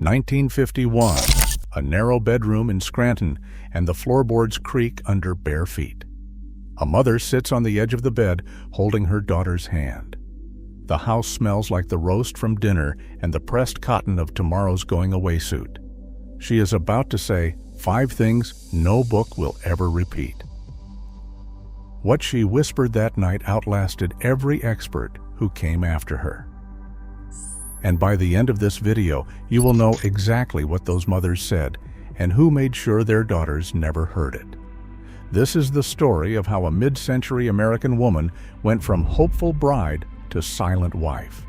1951, a narrow bedroom in Scranton, and the floorboards creak under bare feet. A mother sits on the edge of the bed, holding her daughter's hand. The house smells like the roast from dinner and the pressed cotton of tomorrow's going-away suit. She is about to say 5 things no book will ever repeat. What she whispered that night outlasted every expert who came after her. And by the end of this video, you will know exactly what those mothers said and who made sure their daughters never heard it. This is the story of how a mid-century American woman went from hopeful bride to silent wife.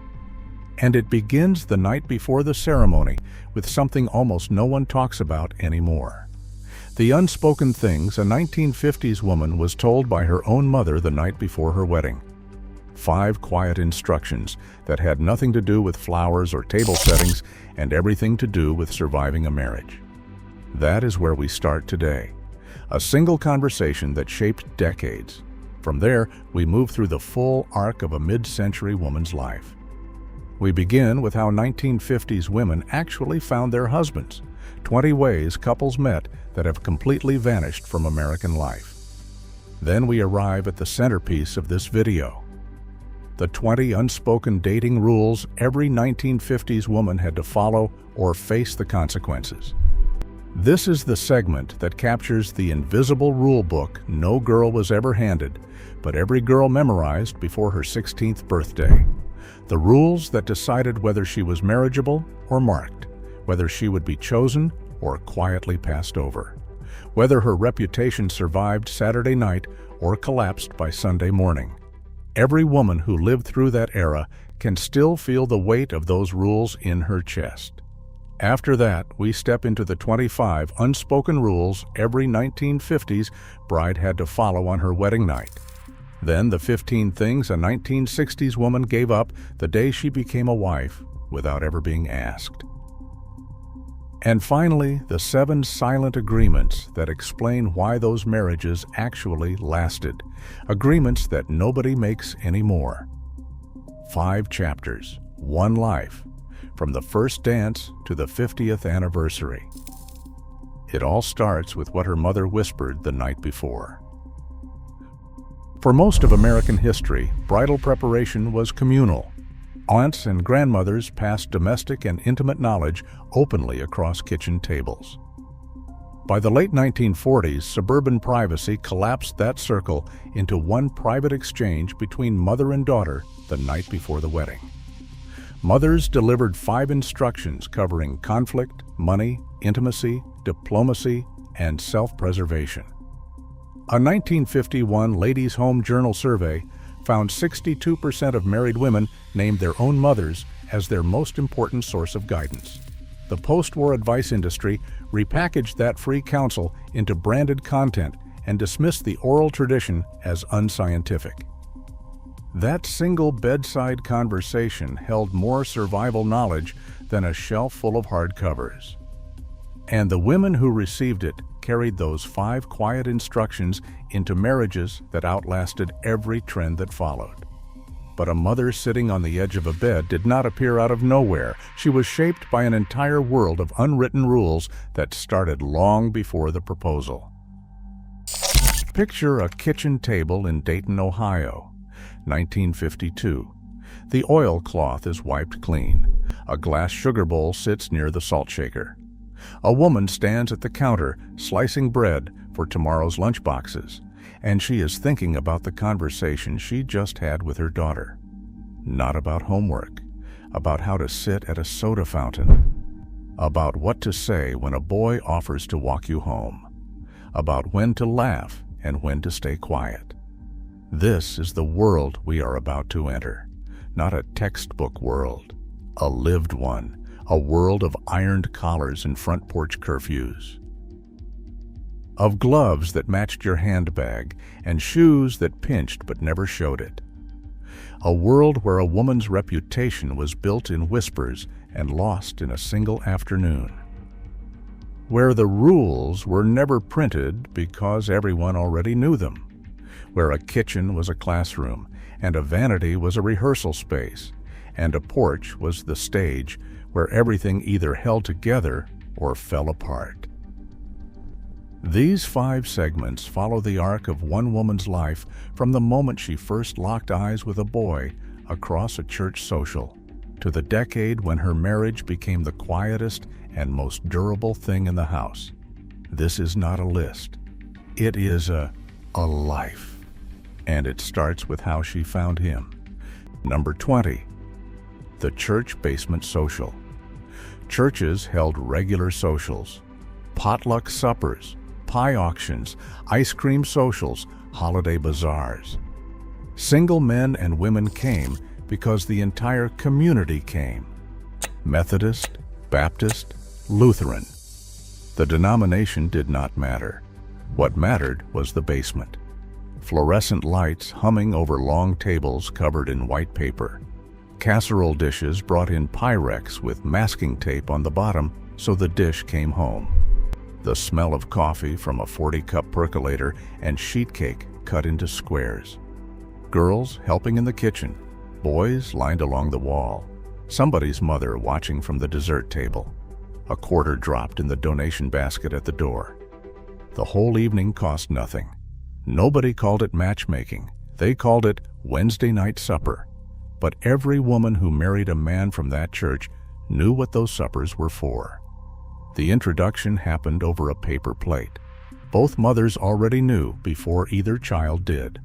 And it begins the night before the ceremony with something almost no one talks about anymore. The unspoken things a 1950s woman was told by her own mother the night before her wedding. 5 quiet instructions that had nothing to do with flowers or table settings and everything to do with surviving a marriage. That is where we start today. A single conversation that shaped decades. From there, we move through the full arc of a mid-century woman's life. We begin with how 1950s women actually found their husbands. 20 ways couples met that have completely vanished from American life. Then we arrive at the centerpiece of this video. The 20 unspoken dating rules every 1950s woman had to follow or face the consequences. This is the segment that captures the invisible rulebook no girl was ever handed, but every girl memorized before her 16th birthday. The rules that decided whether she was marriageable or marked, whether she would be chosen or quietly passed over, whether her reputation survived Saturday night or collapsed by Sunday morning. Every woman who lived through that era can still feel the weight of those rules in her chest. After that, we step into the 25 unspoken rules every 1950s bride had to follow on her wedding night. Then the 15 things a 1960s woman gave up the day she became a wife without ever being asked. And finally, the 7 silent agreements that explain why those marriages actually lasted. Agreements that nobody makes anymore. 5 chapters, 1 life. From the first dance to the 50th anniversary. It all starts with what her mother whispered the night before. For most of American history, bridal preparation was communal. Aunts and grandmothers passed domestic and intimate knowledge openly across kitchen tables. By the late 1940s, suburban privacy collapsed that circle into one private exchange between mother and daughter the night before the wedding. Mothers delivered 5 instructions covering conflict, money, intimacy, diplomacy, and self-preservation. A 1951 Ladies' Home Journal survey found 62% of married women named their own mothers as their most important source of guidance. The post-war advice industry repackaged that free counsel into branded content and dismissed the oral tradition as unscientific. That single bedside conversation held more survival knowledge than a shelf full of hardcovers. And the women who received it carried those 5 quiet instructions into marriages that outlasted every trend that followed. But a mother sitting on the edge of a bed did not appear out of nowhere. She was shaped by an entire world of unwritten rules that started long before the proposal. Picture a kitchen table in Dayton, Ohio. 1952. The oilcloth is wiped clean. A glass sugar bowl sits near the salt shaker. A woman stands at the counter slicing bread for tomorrow's lunchboxes, and she is thinking about the conversation she just had with her daughter. Not about homework, about how to sit at a soda fountain, about what to say when a boy offers to walk you home, about when to laugh and when to stay quiet. This is the world we are about to enter, not a textbook world, a lived one, a world of ironed collars and front porch curfews, of gloves that matched your handbag and shoes that pinched but never showed it, a world where a woman's reputation was built in whispers and lost in a single afternoon, where the rules were never printed because everyone already knew them, where a kitchen was a classroom, and a vanity was a rehearsal space, and a porch was the stage where everything either held together or fell apart. These 5 segments follow the arc of one woman's life from the moment she first locked eyes with a boy across a church social to the decade when her marriage became the quietest and most durable thing in the house. This is not a list. It is a life. And it starts with how she found him. Number 20. The church basement social. Churches held regular socials, potluck suppers, pie auctions, ice cream socials, holiday bazaars. Single men and women came because the entire community came. Methodist, Baptist, Lutheran. The denomination did not matter. What mattered was the basement. Fluorescent lights humming over long tables covered in white paper. Casserole dishes brought in Pyrex with masking tape on the bottom so the dish came home. The smell of coffee from a 40-cup percolator and sheet cake cut into squares. Girls helping in the kitchen, boys lined along the wall, somebody's mother watching from the dessert table. A quarter dropped in the donation basket at the door. The whole evening cost nothing. Nobody called it matchmaking. They called it Wednesday night supper. But every woman who married a man from that church knew what those suppers were for. The introduction happened over a paper plate. Both mothers already knew before either child did.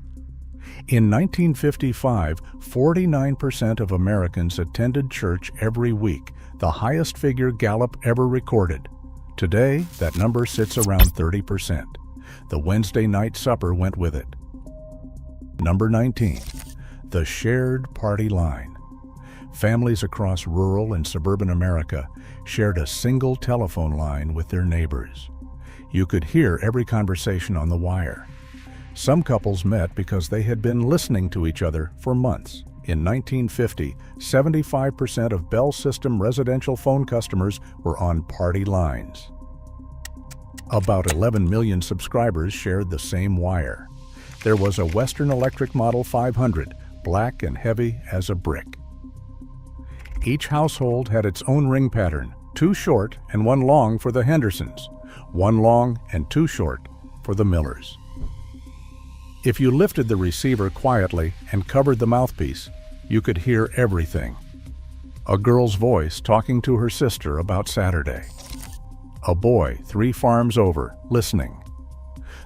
In 1955, 49% of Americans attended church every week, the highest figure Gallup ever recorded. Today, that number sits around 30%. The Wednesday night supper went with it. Number 19. The shared party line. Families across rural and suburban America shared a single telephone line with their neighbors. You could hear every conversation on the wire. Some couples met because they had been listening to each other for months. In 1950, 75% of Bell System residential phone customers were on party lines. About 11 million subscribers shared the same wire. There was a Western Electric Model 500, black and heavy as a brick. Each household had its own ring pattern, 2 short and 1 long for the Hendersons, 1 long and 2 short for the Millers. If you lifted the receiver quietly and covered the mouthpiece, you could hear everything. A girl's voice talking to her sister about Saturday. A boy 3 farms over, listening.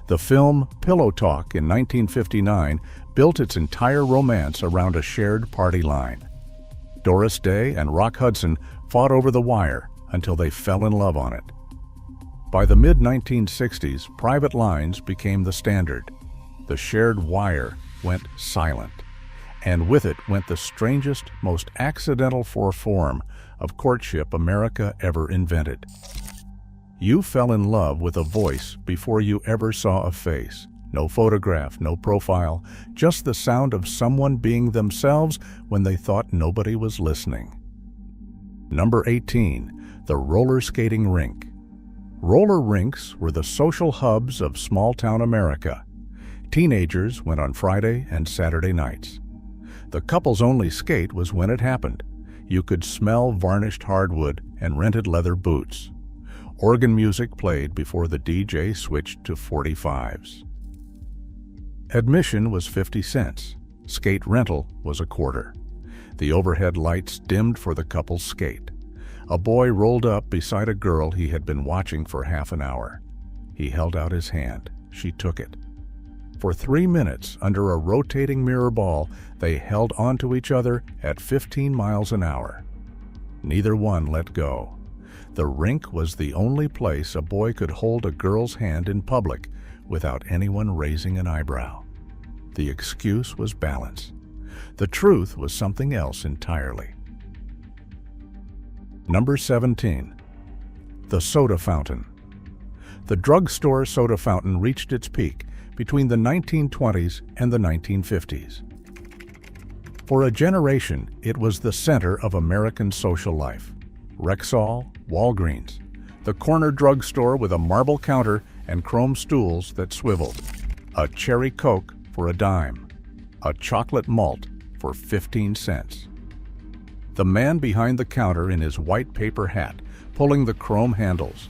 The film Pillow Talk in 1959 built its entire romance around a shared party line. Doris Day and Rock Hudson fought over the wire until they fell in love on it. By the mid-1960s, private lines became the standard. The shared wire went silent, and with it went the strangest, most accidental form of courtship America ever invented. You fell in love with a voice before you ever saw a face. No photograph, no profile, just the sound of someone being themselves when they thought nobody was listening. Number 18, the roller skating rink. Roller rinks were the social hubs of small-town America. Teenagers went on Friday and Saturday nights. The couple's only skate was when it happened. You could smell varnished hardwood and rented leather boots. Organ music played before the DJ switched to 45s. Admission was 50 cents. Skate rental was a quarter. The overhead lights dimmed for the couple's skate. A boy rolled up beside a girl he had been watching for half an hour. He held out his hand. She took it. For 3 minutes, under a rotating mirror ball, they held onto each other at 15 miles an hour. Neither one let go. The rink was the only place a boy could hold a girl's hand in public without anyone raising an eyebrow. The excuse was balance. The truth was something else entirely. Number 17. The soda fountain. The drugstore soda fountain reached its peak between the 1920s and the 1950s. For a generation, it was the center of American social life. Rexall, Walgreens, the corner drugstore with a marble counter and chrome stools that swiveled, a cherry Coke for a dime, a chocolate malt for 15 cents. The man behind the counter in his white paper hat, pulling the chrome handles.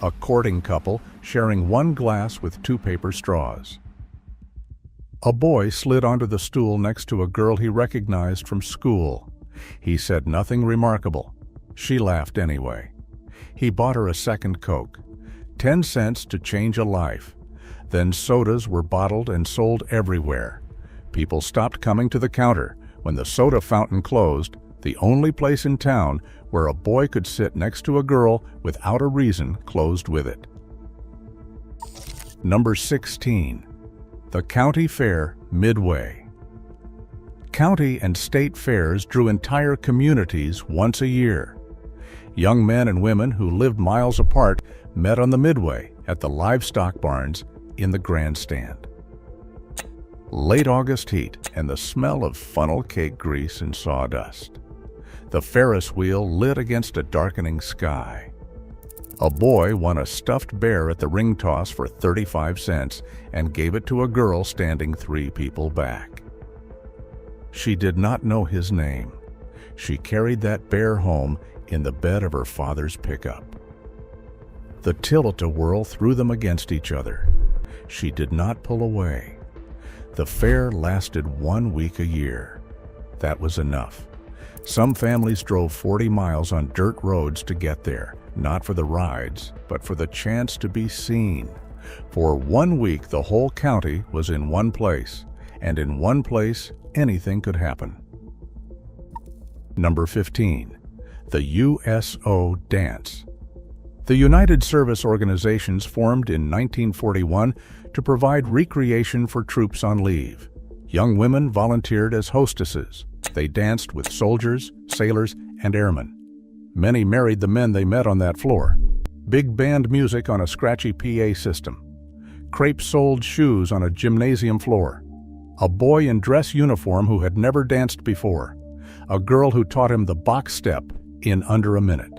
A courting couple sharing one glass with two paper straws. A boy slid onto the stool next to a girl he recognized from school. He said nothing remarkable. She laughed anyway. He bought her a second Coke. 10 cents to change a life. Then sodas were bottled and sold everywhere. People stopped coming to the counter. When the soda fountain closed, the only place in town where a boy could sit next to a girl without a reason closed with it. Number 16. The County Fair Midway. County and state fairs drew entire communities once a year. Young men and women who lived miles apart met on the Midway at the livestock barns in the grandstand. Late August heat and the smell of funnel cake grease and sawdust. The Ferris wheel lit against a darkening sky. A boy won a stuffed bear at the ring toss for 35 cents and gave it to a girl standing 3 people back. She did not know his name. She carried that bear home in the bed of her father's pickup. The tilt-a-whirl threw them against each other. She did not pull away. The fair lasted 1 week a year. That was enough. Some families drove 40 miles on dirt roads to get there, not for the rides, but for the chance to be seen. For 1 week, the whole county was in one place, and in one place, anything could happen. Number 15. The USO Dance. The United Service Organizations formed in 1941 to provide recreation for troops on leave. Young women volunteered as hostesses. They danced with soldiers, sailors, and airmen. Many married the men they met on that floor. Big band music on a scratchy PA system. Crepe-soled shoes on a gymnasium floor. A boy in dress uniform who had never danced before. A girl who taught him the box step in under a minute.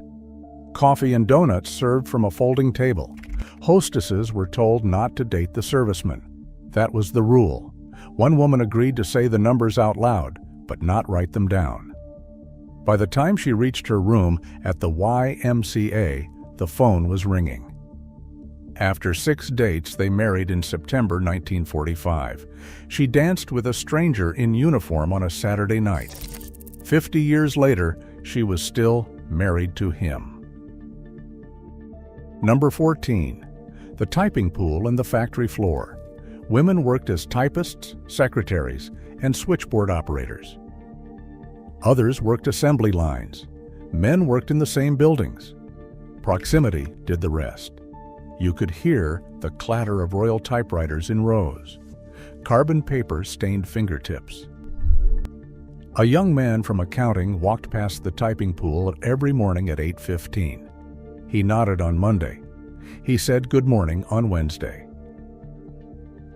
Coffee and donuts served from a folding table. Hostesses were told not to date the servicemen. That was the rule. One woman agreed to say the numbers out loud, but not write them down. By the time she reached her room at the YMCA, the phone was ringing. After 6 dates, they married in September 1945. She danced with a stranger in uniform on a Saturday night. 50 years later, she was still married to him. Number 14. The typing pool and the factory floor. Women worked as typists, secretaries, and switchboard operators. Others worked assembly lines. Men worked in the same buildings. Proximity did the rest. You could hear the clatter of Royal typewriters in rows. Carbon paper stained fingertips. A young man from accounting walked past the typing pool every morning at 8:15. He nodded on Monday. He said good morning on Wednesday.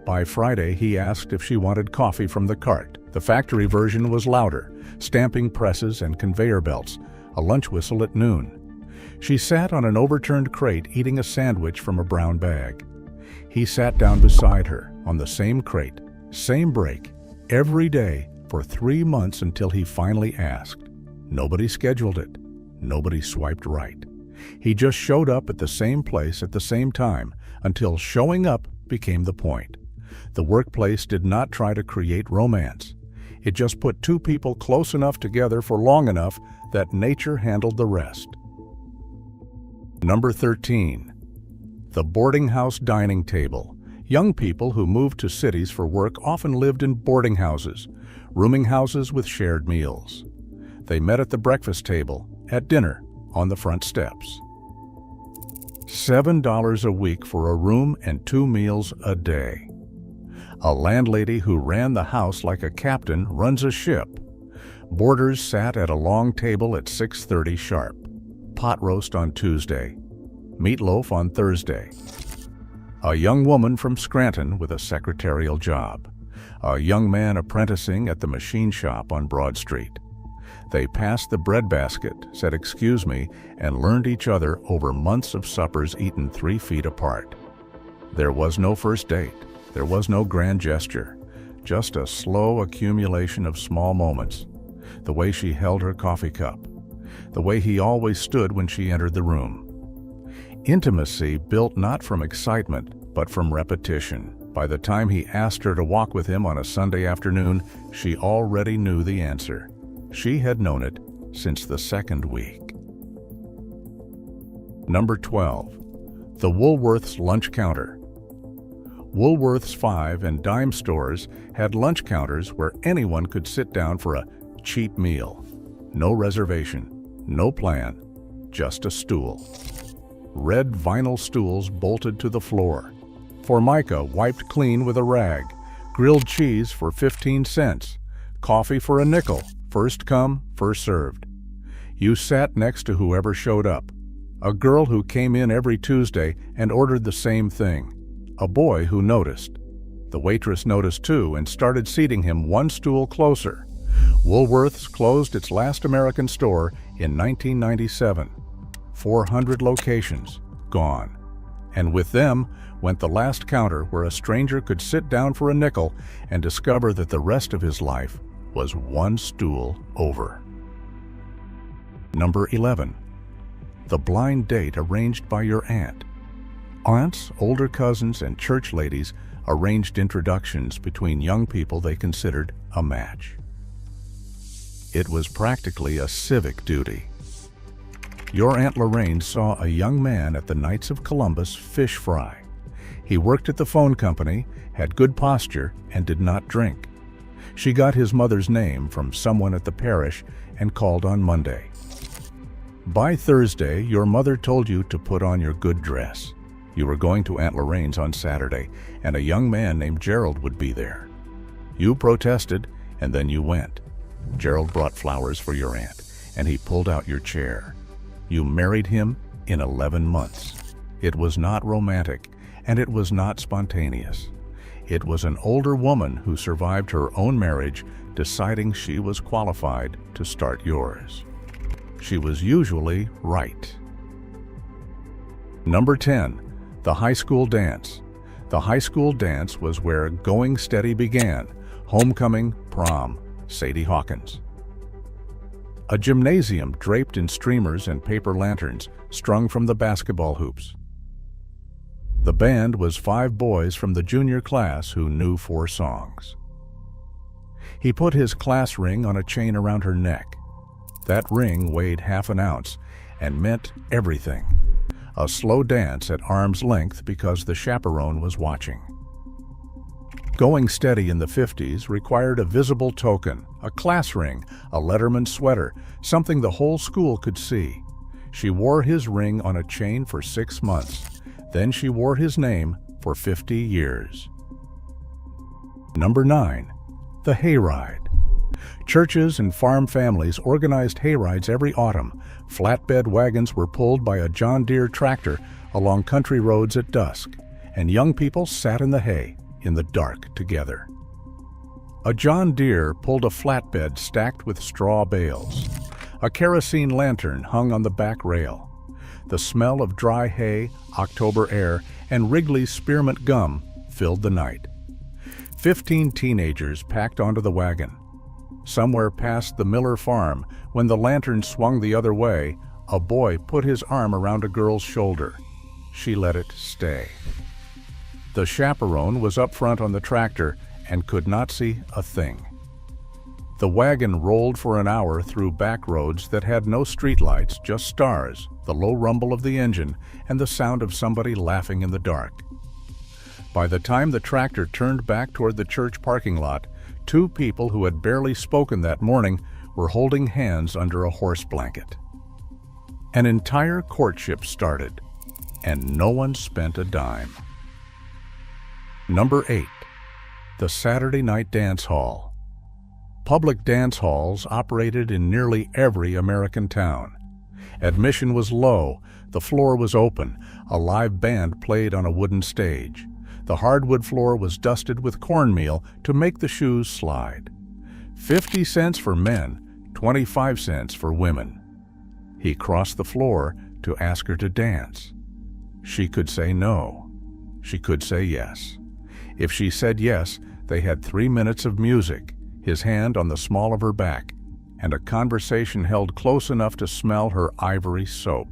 By Friday, he asked if she wanted coffee from the cart. The factory version was louder, stamping presses and conveyor belts, a lunch whistle at noon. She sat on an overturned crate eating a sandwich from a brown bag. He sat down beside her on the same crate, same break, every day for 3 months until he finally asked. Nobody scheduled it. Nobody swiped right. He just showed up at the same place at the same time until showing up became the point. The workplace did not try to create romance. It just put 2 people close enough together for long enough that nature handled the rest. Number 13. The boarding house dining table. Young people who moved to cities for work often lived in boarding houses, rooming houses with shared meals. They met at the breakfast table, at dinner, on the front steps. $7 a week for a room and 2 meals a day. A landlady who ran the house like a captain runs a ship. Boarders sat at a long table at 6:30 sharp. Pot roast on Tuesday. Meatloaf on Thursday. A young woman from Scranton with a secretarial job. A young man apprenticing at the machine shop on Broad Street. They passed the breadbasket, said excuse me, and learned each other over months of suppers eaten 3 feet apart. There was no first date. There was no grand gesture. Just a slow accumulation of small moments. the way she held her coffee cup, the way he always stood when she entered the room. Intimacy built not from excitement, but from repetition. By the time he asked her to walk with him on a Sunday afternoon, she already knew the answer. She had known it since the second week. Number 12. The Woolworth's lunch counter. Woolworth's 5 and dime stores had lunch counters where anyone could sit down for a cheap meal. No reservation, no plan, just a stool. Red vinyl stools bolted to the floor. Formica wiped clean with a rag. Grilled cheese for 15 cents. Coffee for a nickel. First come, first served. You sat next to whoever showed up. A girl who came in every Tuesday and ordered the same thing. A boy who noticed. The waitress noticed too and started seating him one stool closer. Woolworth's closed its last American store in 1997. 400 locations gone. And with them went the last counter where a stranger could sit down for a nickel and discover that the rest of his life was one stool over. Number 11. The blind date arranged by your aunt. Aunts, older cousins, and church ladies arranged introductions between young people they considered a match. It was practically a civic duty. Your Aunt Lorraine saw a young man at the Knights of Columbus fish fry. He worked at the phone company, had good posture, and did not drink. She got his mother's name from someone at the parish and called on Monday. By Thursday, your mother told you to put on your good dress. You were going to Aunt Lorraine's on Saturday, and a young man named Gerald would be there. You protested, and then you went. Gerald brought flowers for your aunt, and he pulled out your chair. You married him in 11 months. It was not romantic, and it was not spontaneous. It was an older woman who survived her own marriage, deciding she was qualified to start yours. She was usually right. Number 10. The high school dance. The high school dance was where going steady began. Homecoming, prom, Sadie Hawkins. A gymnasium draped in streamers and paper lanterns strung from the basketball hoops. The band was 5 boys from the junior class who knew 4 songs. He put his class ring on a chain around her neck. That ring weighed half an ounce and meant everything. A slow dance at arm's length because the chaperone was watching. Going steady in the 50s required a visible token, a class ring, a letterman sweater, something the whole school could see. She wore his ring on a chain for 6 months. Then she wore his name for 50 years. Number 9. The hayride. Churches and farm families organized hayrides every autumn. Flatbed wagons were pulled by a John Deere tractor along country roads at dusk, and young people sat in the hay in the dark together. A John Deere pulled a flatbed stacked with straw bales. A kerosene lantern hung on the back rail. The smell of dry hay, October air, and Wrigley's spearmint gum filled the night. 15 teenagers packed onto the wagon. Somewhere past the Miller farm, when the lantern swung the other way, a boy put his arm around a girl's shoulder. She let it stay. The chaperone was up front on the tractor and could not see a thing. The wagon rolled for an hour through back roads that had no streetlights, just stars, the low rumble of the engine, and the sound of somebody laughing in the dark. By the time the tractor turned back toward the church parking lot, 2 people who had barely spoken that morning were holding hands under a horse blanket. An entire courtship started, and no one spent a dime. Number 8. The Saturday Night Dance Hall. Public dance halls operated in nearly every American town. Admission was low, the floor was open, a live band played on a wooden stage. The hardwood floor was dusted with cornmeal to make the shoes slide. 50 cents for men, 25 cents for women. He crossed the floor to ask her to dance. She could say no. She could say yes. If she said yes, they had 3 minutes of music, his hand on the small of her back, and a conversation held close enough to smell her ivory soap.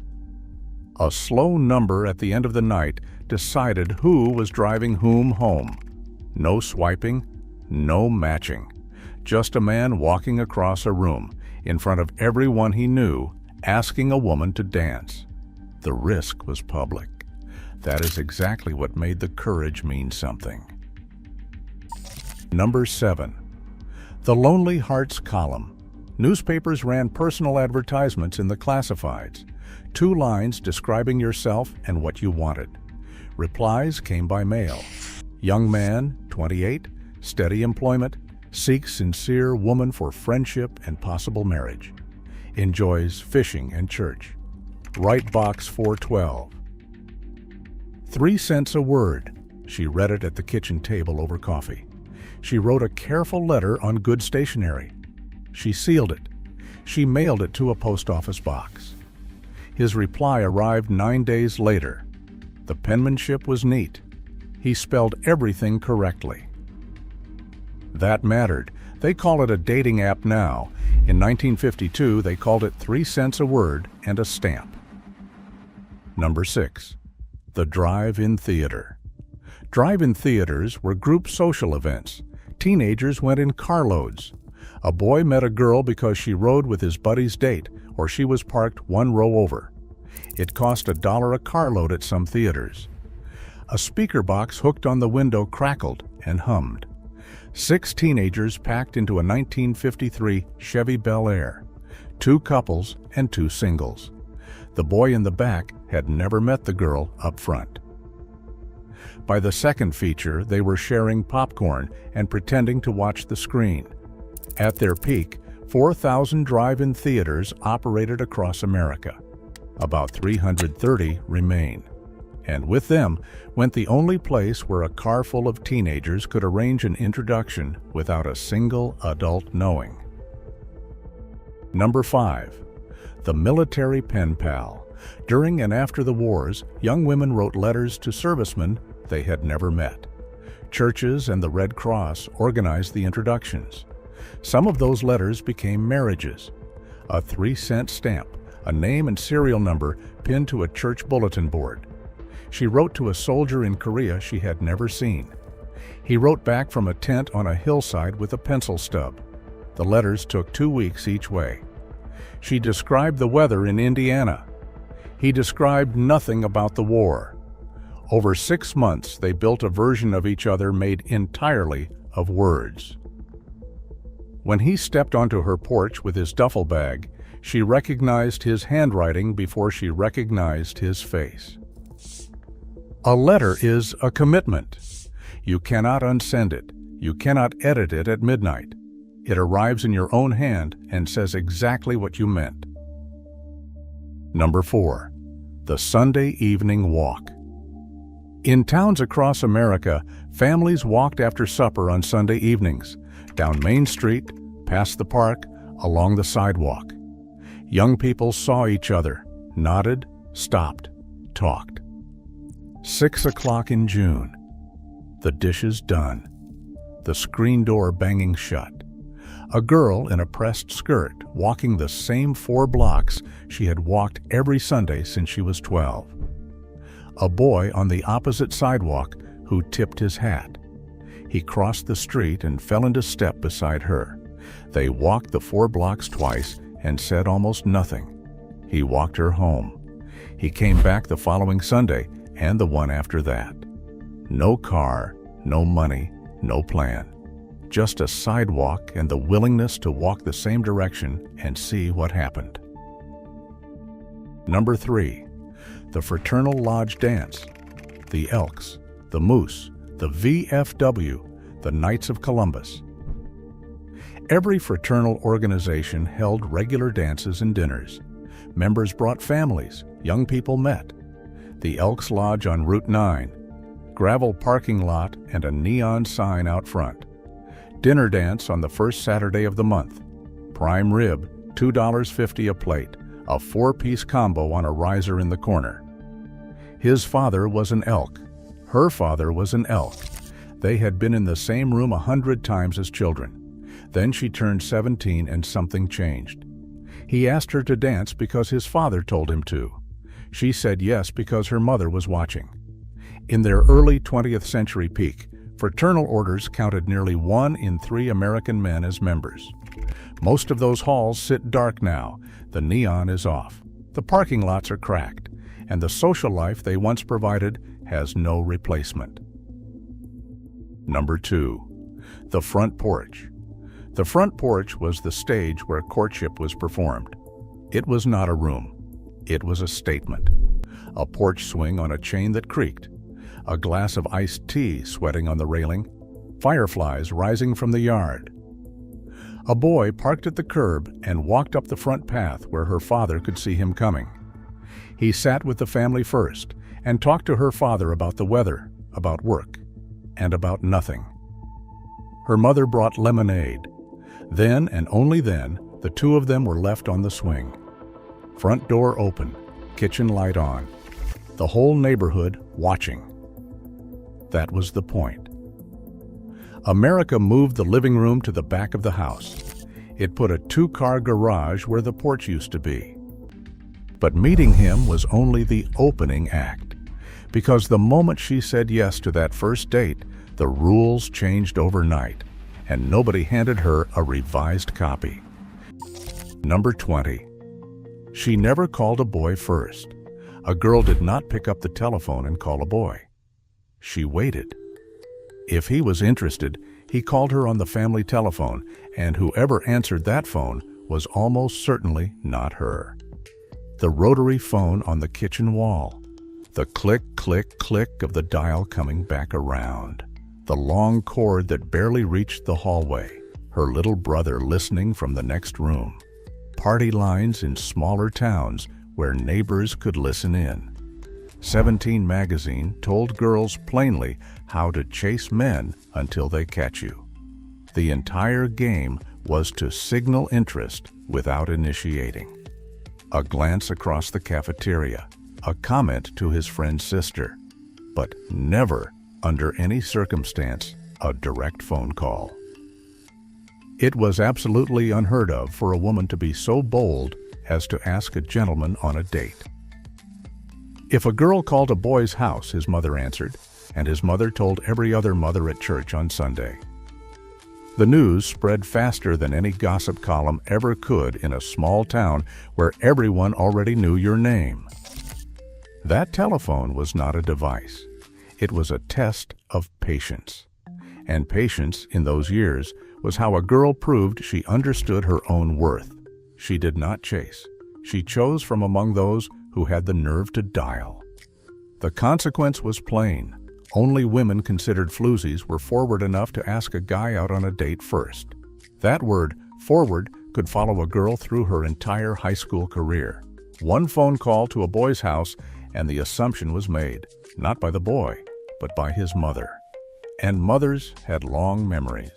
A slow number at the end of the night decided who was driving whom home. No swiping, no matching. Just a man walking across a room, in front of everyone he knew, asking a woman to dance. The risk was public. That is exactly what made the courage mean something. Number 7. The Lonely Hearts column. Newspapers ran personal advertisements in the classifieds. 2 lines describing yourself and what you wanted. Replies came by mail. Young man, 28, steady employment, seeks sincere woman for friendship and possible marriage. Enjoys fishing and church. Write box 412. 3 cents a word. She read it at the kitchen table over coffee. She wrote a careful letter on good stationery. She sealed it. She mailed it to a post office box. His reply arrived 9 days later. The penmanship was neat. He spelled everything correctly. That mattered. They call it a dating app now. In 1952, they called it 3 cents a word and a stamp. Number 6. The drive-in theater. Drive-in theaters were group social events. Teenagers went in carloads. A boy met a girl because she rode with his buddy's date, or she was parked 1 row over. It cost $1 a carload at some theaters. A speaker box hooked on the window crackled and hummed. 6 teenagers packed into a 1953 Chevy Bel Air. 2 couples and 2 singles. The boy in the back had never met the girl up front. By the second feature, they were sharing popcorn and pretending to watch the screen. At their peak, 4,000 drive-in theaters operated across America. About 330 remain. And with them went the only place where a car full of teenagers could arrange an introduction without a single adult knowing. Number 5. The military pen pal. During and after the wars, young women wrote letters to servicemen they had never met. Churches and the Red Cross organized the introductions. Some of those letters became marriages. A 3-cent stamp, a name and serial number pinned to a church bulletin board. She wrote to a soldier in Korea she had never seen. He wrote back from a tent on a hillside with a pencil stub. The letters took 2 weeks each way. She described the weather in Indiana. He described nothing about the war. Over 6 months, they built a version of each other made entirely of words. When he stepped onto her porch with his duffel bag, she recognized his handwriting before she recognized his face. A letter is a commitment. You cannot unsend it. You cannot edit it at midnight. It arrives in your own hand and says exactly what you meant. Number 4. The Sunday evening walk. In towns across America, families walked after supper on Sunday evenings, down Main Street, past the park, along the sidewalk. Young people saw each other, nodded, stopped, talked. 6 o'clock in June. The dishes done. The screen door banging shut. A girl in a pressed skirt walking the same 4 blocks she had walked every Sunday since she was 12. A boy on the opposite sidewalk who tipped his hat. He crossed the street and fell into step beside her. They walked the 4 blocks twice and said almost nothing. He walked her home. He came back the following Sunday and the one after that. No car, no money, no plan. Just a sidewalk and the willingness to walk the same direction and see what happened. Number 3. The Fraternal Lodge Dance. The Elks, the Moose, the VFW, the Knights of Columbus. Every fraternal organization held regular dances and dinners. Members brought families, young people met. The Elks Lodge on Route 9, gravel parking lot and a neon sign out front. Dinner dance on the first Saturday of the month. Prime rib, $2.50 a plate, a 4-piece combo on a riser in the corner. His father was an elk. Her father was an elk. They had been in the same room 100 times as children. Then she turned 17 and something changed. He asked her to dance because his father told him to. She said yes because her mother was watching. In their early 20th century peak, fraternal orders counted nearly 1 in 3 American men as members. Most of those halls sit dark now. The neon is off. The parking lots are cracked, and the social life they once provided has no replacement. Number 2. The front porch. The front porch was the stage where courtship was performed. It was not a room. It was a statement. A porch swing on a chain that creaked. A glass of iced tea sweating on the railing. Fireflies rising from the yard. A boy parked at the curb and walked up the front path where her father could see him coming. He sat with the family first and talked to her father about the weather, about work, and about nothing. Her mother brought lemonade. Then, and only then, the two of them were left on the swing. Front door open, kitchen light on. The whole neighborhood watching. That was the point. America moved the living room to the back of the house. It put a 2-car garage where the porch used to be. But meeting him was only the opening act, because the moment she said yes to that first date, the rules changed overnight, and nobody handed her a revised copy. Number 20. She never called a boy first. A girl did not pick up the telephone and call a boy. She waited. If he was interested, he called her on the family telephone, and whoever answered that phone was almost certainly not her. The rotary phone on the kitchen wall. The click, click, click of the dial coming back around. The long cord that barely reached the hallway. Her little brother listening from the next room. Party lines in smaller towns where neighbors could listen in. 17 magazine told girls plainly how to chase men until they catch you. The entire game was to signal interest without initiating. A glance across the cafeteria, a comment to his friend's sister, but never, under any circumstance, a direct phone call. It was absolutely unheard of for a woman to be so bold as to ask a gentleman on a date. If a girl called a boy's house, his mother answered, and his mother told every other mother at church on Sunday. The news spread faster than any gossip column ever could in a small town where everyone already knew your name. That telephone was not a device. It was a test of patience. And patience, in those years, was how a girl proved she understood her own worth. She did not chase. She chose from among those who had the nerve to dial. The consequence was plain. Only women considered floozies were forward enough to ask a guy out on a date first. That word, forward, could follow a girl through her entire high school career. One phone call to a boy's house, and the assumption was made, not by the boy, but by his mother. And mothers had long memories.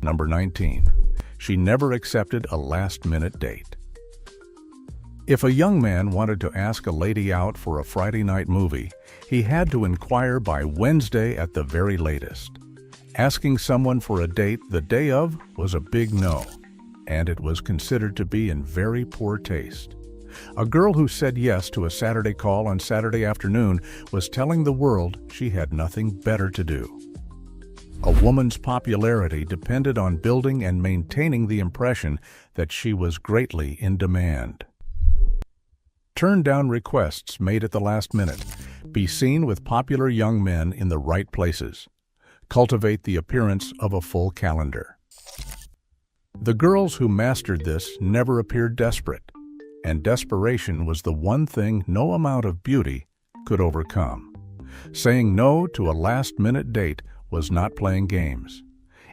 Number 19. She never accepted a last-minute date. If a young man wanted to ask a lady out for a Friday night movie, he had to inquire by Wednesday at the very latest. Asking someone for a date the day of was a big no, and it was considered to be in very poor taste. A girl who said yes to a Saturday call on Saturday afternoon was telling the world she had nothing better to do. A woman's popularity depended on building and maintaining the impression that she was greatly in demand. Turn down requests made at the last minute. Be seen with popular young men in the right places. Cultivate the appearance of a full calendar. The girls who mastered this never appeared desperate, and desperation was the one thing no amount of beauty could overcome. Saying no to a last-minute date was not playing games.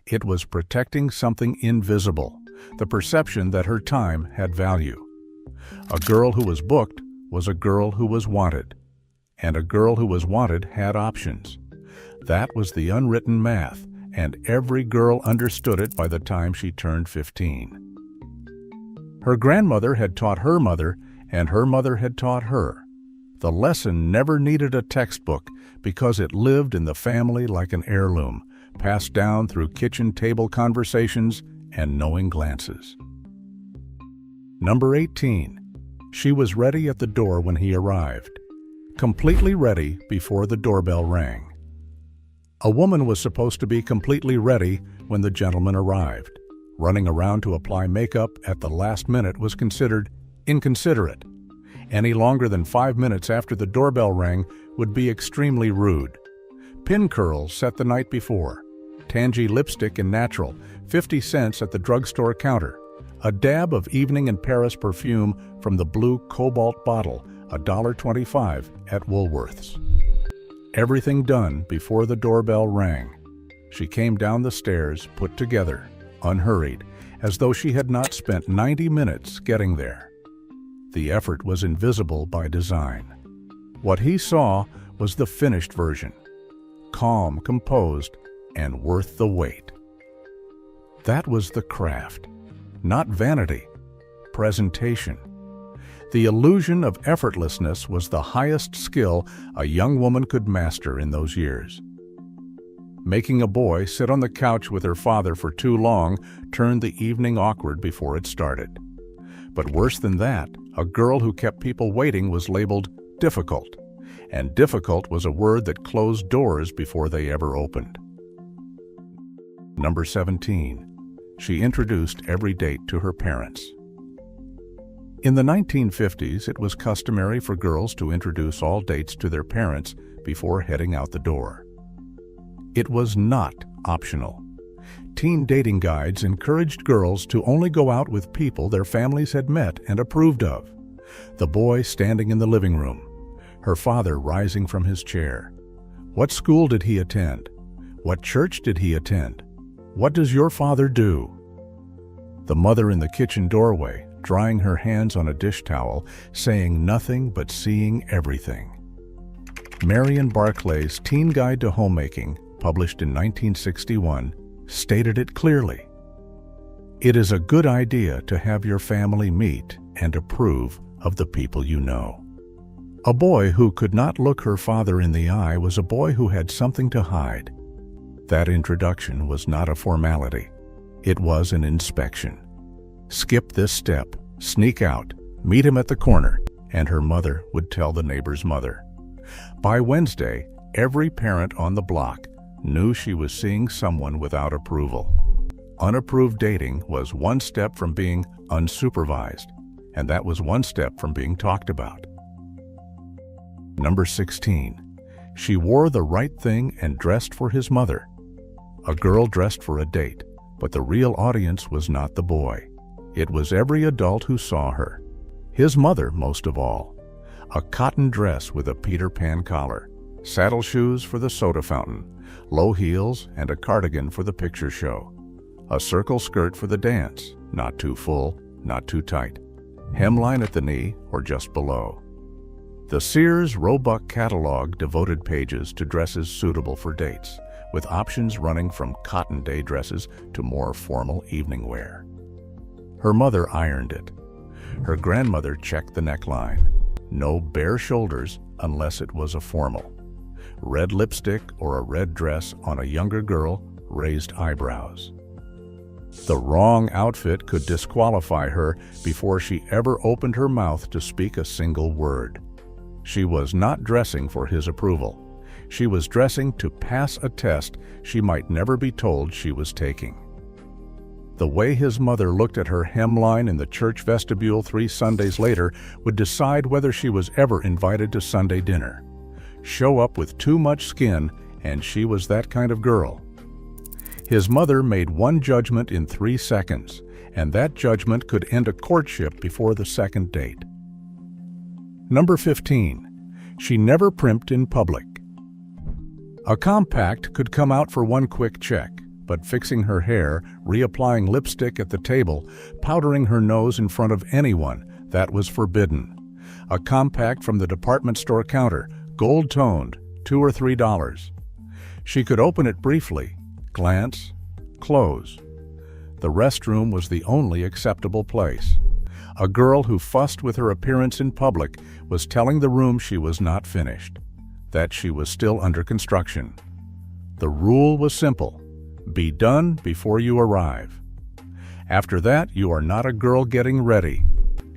It was protecting something invisible, the perception that her time had value. A girl who was booked was a girl who was wanted, and a girl who was wanted had options. That was the unwritten math, and every girl understood it by the time she turned 15. Her grandmother had taught her mother, and her mother had taught her. The lesson never needed a textbook because it lived in the family like an heirloom, passed down through kitchen table conversations and knowing glances. Number 18. She was ready at the door when he arrived, completely ready before the doorbell rang. A woman was supposed to be completely ready when the gentleman arrived. Running around to apply makeup at the last minute was considered inconsiderate. Any longer than 5 minutes after the doorbell rang would be extremely rude. Pin curls set the night before. Tangy lipstick in natural, 50 cents at the drugstore counter. A dab of Evening in Paris perfume from the blue cobalt bottle, $1.25 at Woolworth's. Everything done before the doorbell rang. She came down the stairs, put together, unhurried, as though she had not spent 90 minutes getting there. The effort was invisible by design. What he saw was the finished version, calm, composed, and worth the wait. That was the craft, not vanity, presentation. The illusion of effortlessness was the highest skill a young woman could master in those years. Making a boy sit on the couch with her father for too long turned the evening awkward before it started. But worse than that, a girl who kept people waiting was labeled difficult, and difficult was a word that closed doors before they ever opened. Number 17. She introduced every date to her parents. In the 1950s, it was customary for girls to introduce all dates to their parents before heading out the door. It was not optional. Teen dating guides encouraged girls to only go out with people their families had met and approved of. The boy standing in the living room, her father rising from his chair. What school did he attend? What church did he attend? What does your father do? The mother in the kitchen doorway, drying her hands on a dish towel, saying nothing but seeing everything. Marion Barclay's Teen Guide to Homemaking, published in 1961, stated it clearly. It is a good idea to have your family meet and approve of the people you know. A boy who could not look her father in the eye was a boy who had something to hide. That introduction was not a formality. It was an inspection. Skip this step, sneak out, meet him at the corner, and her mother would tell the neighbor's mother. By Wednesday, every parent on the block knew she was seeing someone without approval. Unapproved dating was one step from being unsupervised, and that was one step from being talked about. Number 16. She wore the right thing and dressed for his mother. A girl dressed for a date, but the real audience was not the boy. It was every adult who saw her. His mother, most of all. A cotton dress with a Peter Pan collar, saddle shoes for the soda fountain, low heels, and a cardigan for the picture show. A circle skirt for the dance, not too full, not too tight. Hemline at the knee or just below. The Sears Roebuck catalog devoted pages to dresses suitable for dates, with options running from cotton day dresses to more formal evening wear. Her mother ironed it. Her grandmother checked the neckline. No bare shoulders unless it was a formal. Red lipstick or a red dress on a younger girl raised eyebrows. The wrong outfit could disqualify her before she ever opened her mouth to speak a single word. She was not dressing for his approval. She was dressing to pass a test she might never be told she was taking. The way his mother looked at her hemline in the church vestibule 3 Sundays later would decide whether she was ever invited to Sunday dinner. Show up with too much skin, and she was that kind of girl. His mother made one judgment in 3 seconds, and that judgment could end a courtship before the second date. Number 15. She never primped in public. A compact could come out for one quick check, but fixing her hair, reapplying lipstick at the table, powdering her nose in front of anyone, that was forbidden. A compact from the department store counter, gold-toned, $2 or $3. She could open it briefly, glance, close. The restroom was the only acceptable place. A girl who fussed with her appearance in public was telling the room she was not finished, that she was still under construction. The rule was simple: be done before you arrive. After that, you are not a girl getting ready.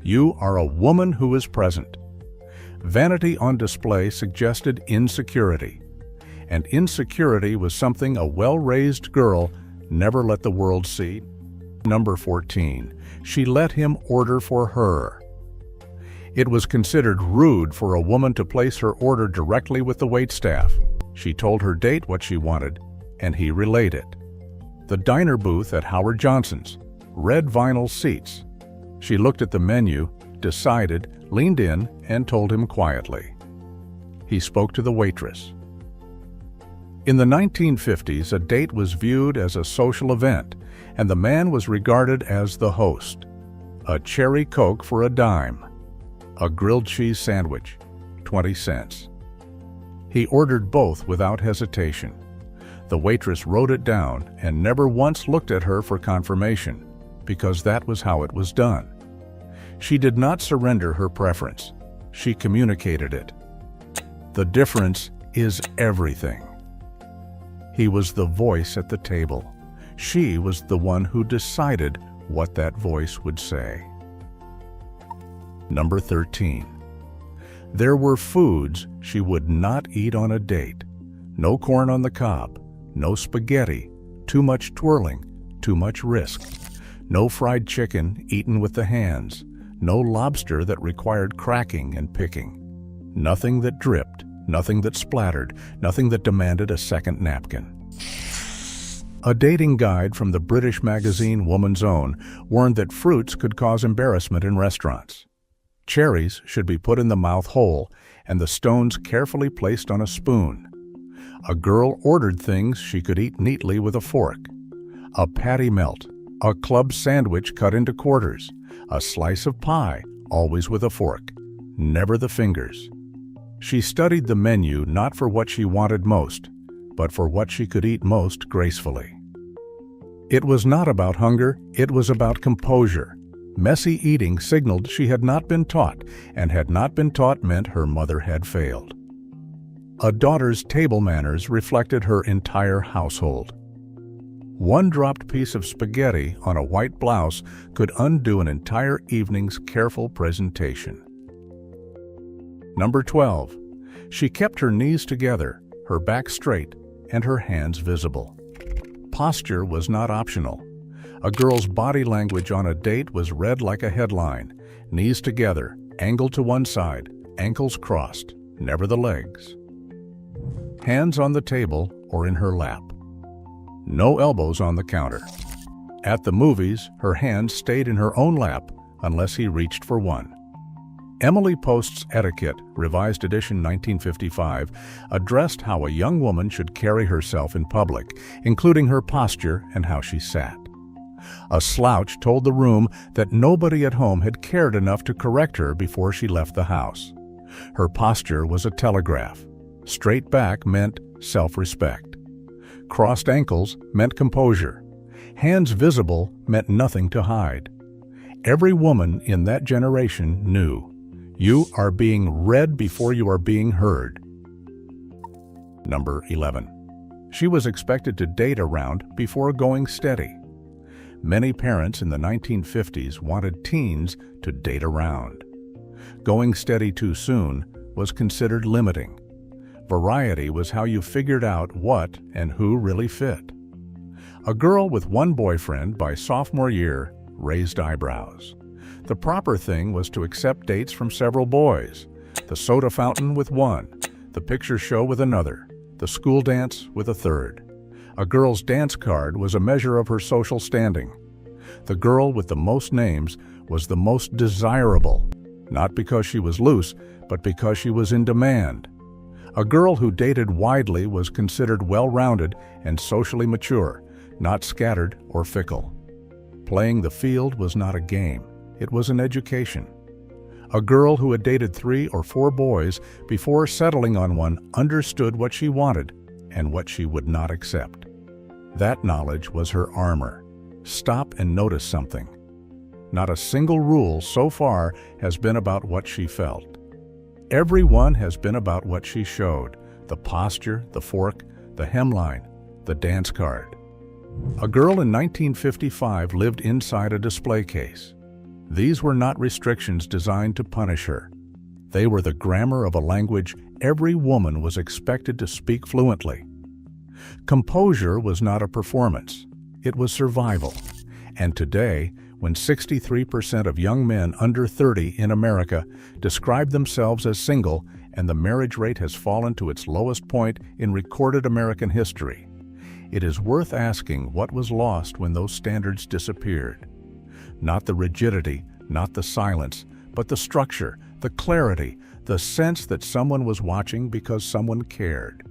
You are a woman who is present. Vanity on display suggested insecurity, and insecurity was something a well-raised girl never let the world see. Number 14. She let him order for her. It was considered rude for a woman to place her order directly with the waitstaff. She told her date what she wanted, and he relayed it. The diner booth at Howard Johnson's. Red vinyl seats. She looked at the menu, decided, leaned in, and told him quietly. He spoke to the waitress. In the 1950s, a date was viewed as a social event, and the man was regarded as the host. A cherry Coke for a dime. A grilled cheese sandwich, 20 cents. He ordered both without hesitation. The waitress wrote it down and never once looked at her for confirmation, because that was how it was done. She did not surrender her preference. She communicated it. The difference is everything. He was the voice at the table. She was the one who decided what that voice would say. Number 13. There were foods she would not eat on a date. No corn on the cob, no spaghetti, too much twirling, too much risk. No fried chicken eaten with the hands, no lobster that required cracking and picking. Nothing that dripped, nothing that splattered, nothing that demanded a second napkin. A dating guide from the British magazine Woman's Own warned that fruits could cause embarrassment in restaurants. Cherries should be put in the mouth whole and the stones carefully placed on a spoon. A girl ordered things she could eat neatly with a fork. A patty melt, a club sandwich cut into quarters, a slice of pie, always with a fork, never the fingers. She studied the menu not for what she wanted most, but for what she could eat most gracefully. It was not about hunger, it was about composure. Messy eating signaled she had not been taught, and had not been taught meant her mother had failed. A daughter's table manners reflected her entire household. One dropped piece of spaghetti on a white blouse could undo an entire evening's careful presentation. Number 12. She kept her knees together, her back straight, and her hands visible. Posture was not optional. A girl's body language on a date was read like a headline: knees together, angled to one side, ankles crossed, never the legs. Hands on the table or in her lap. No elbows on the counter. At the movies, her hands stayed in her own lap unless he reached for one. Emily Post's Etiquette, Revised Edition 1955, addressed how a young woman should carry herself in public, including her posture and how she sat. A slouch told the room that nobody at home had cared enough to correct her before she left the house. Her posture was a telegraph. Straight back meant self-respect. Crossed ankles meant composure. Hands visible meant nothing to hide. Every woman in that generation knew. You are being read before you are being heard. Number 11. She was expected to date around before going steady. Many parents in the 1950s wanted teens to date around. Going steady too soon was considered limiting. Variety was how you figured out what and who really fit. A girl with one boyfriend by sophomore year raised eyebrows. The proper thing was to accept dates from several boys, the soda fountain with one, the picture show with another, the school dance with a third. A girl's dance card was a measure of her social standing. The girl with the most names was the most desirable, not because she was loose, but because she was in demand. A girl who dated widely was considered well-rounded and socially mature, not scattered or fickle. Playing the field was not a game. It was an education. A girl who had dated 3 or 4 boys before settling on one understood what she wanted and what she would not accept. That knowledge was her armor. Stop and notice something. Not a single rule so far has been about what she felt. Every one has been about what she showed: the posture, the fork, the hemline, the dance card. A girl in 1955 lived inside a display case. These were not restrictions designed to punish her. They were the grammar of a language every woman was expected to speak fluently. Composure was not a performance. It was survival. And today, when 63% of young men under 30 in America describe themselves as single and the marriage rate has fallen to its lowest point in recorded American history, it is worth asking what was lost when those standards disappeared. Not the rigidity, not the silence, but the structure, the clarity, the sense that someone was watching because someone cared.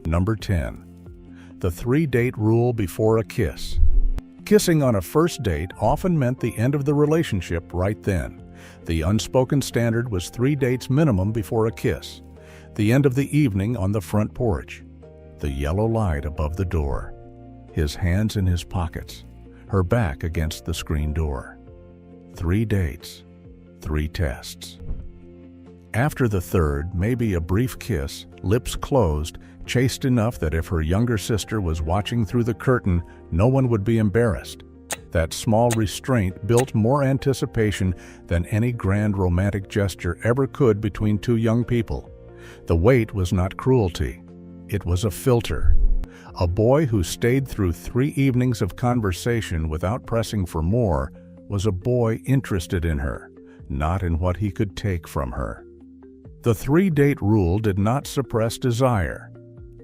Number 10. The 3-date rule before a kiss. Kissing on a first date often meant the end of the relationship right then. The unspoken standard was 3 dates minimum before a kiss. The end of the evening on the front porch. The yellow light above the door. His hands in his pockets. Her back against the screen door. 3 dates. 3 tests. After the third, maybe a brief kiss, lips closed, chaste enough that if her younger sister was watching through the curtain, no one would be embarrassed. That small restraint built more anticipation than any grand romantic gesture ever could between 2 young people. The wait was not cruelty. It was a filter. A boy who stayed through 3 evenings of conversation without pressing for more was a boy interested in her, not in what he could take from her. The 3-date rule did not suppress desire.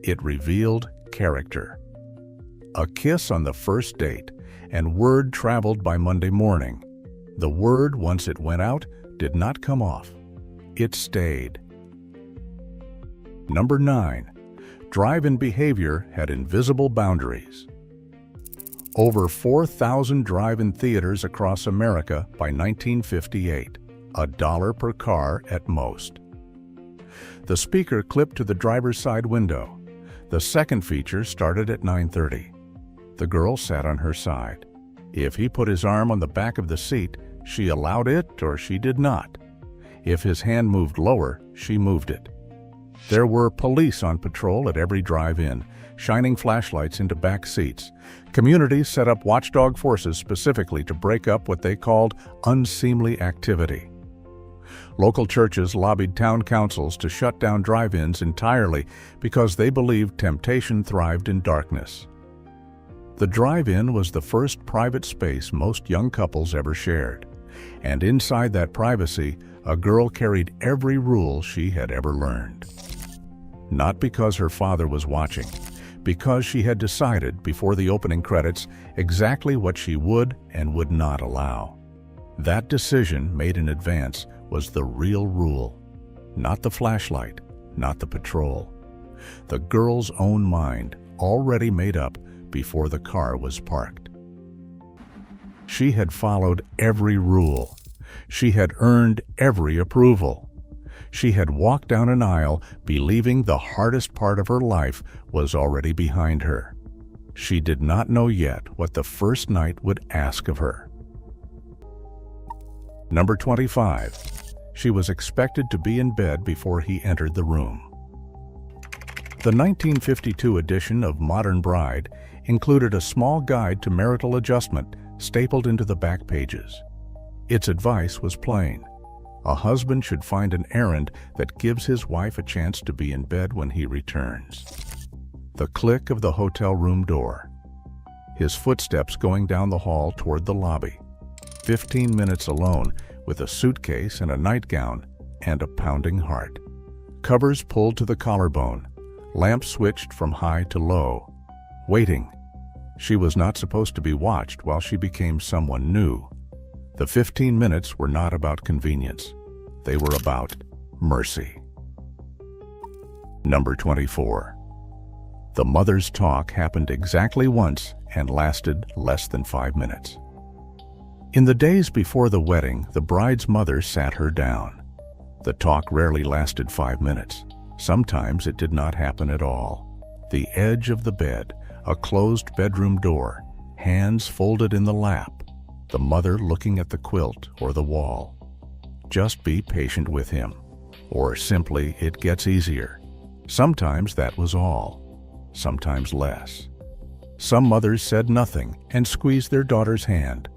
It revealed character. A kiss on the first date, and word traveled by Monday morning. The word, once it went out, did not come off. It stayed. Number 9. Drive-in behavior had invisible boundaries. Over 4,000 drive-in theaters across America by 1958, $1 per car at most. The speaker clipped to the driver's side window. The second feature started at 9:30. The girl sat on her side. If he put his arm on the back of the seat, she allowed it or she did not. If his hand moved lower, she moved it. There were police on patrol at every drive-in, shining flashlights into back seats. Communities set up watchdog forces specifically to break up what they called unseemly activity. Local churches lobbied town councils to shut down drive-ins entirely because they believed temptation thrived in darkness. The drive-in was the first private space most young couples ever shared, and inside that privacy, a girl carried every rule she had ever learned. Not because her father was watching, because she had decided before the opening credits exactly what she would and would not allow. That decision, made in advance, was the real rule. Not the flashlight, not the patrol. The girl's own mind, already made up before the car was parked. She had followed every rule. She had earned every approval. She had walked down an aisle believing the hardest part of her life was already behind her. She did not know yet what the first night would ask of her. Number 25. She was expected to be in bed before he entered the room. The 1952 edition of Modern Bride included a small guide to marital adjustment stapled into the back pages. Its advice was plain. A husband should find an errand that gives his wife a chance to be in bed when he returns. The click of the hotel room door. His footsteps going down the hall toward the lobby. 15 minutes alone with a suitcase and a nightgown and a pounding heart. Covers pulled to the collarbone. Lamp switched from high to low. Waiting. She was not supposed to be watched while she became someone new. The 15 minutes were not about convenience. They were about mercy. Number 24. The mother's talk happened exactly once and lasted less than 5 minutes. In the days before the wedding, the bride's mother sat her down. The talk rarely lasted 5 minutes. Sometimes it did not happen at all. The edge of the bed, a closed bedroom door, hands folded in the lap, the mother looking at the quilt or the wall. Just be patient with him, or simply it gets easier. Sometimes that was all, sometimes less. Some mothers said nothing and squeezed their daughter's hand.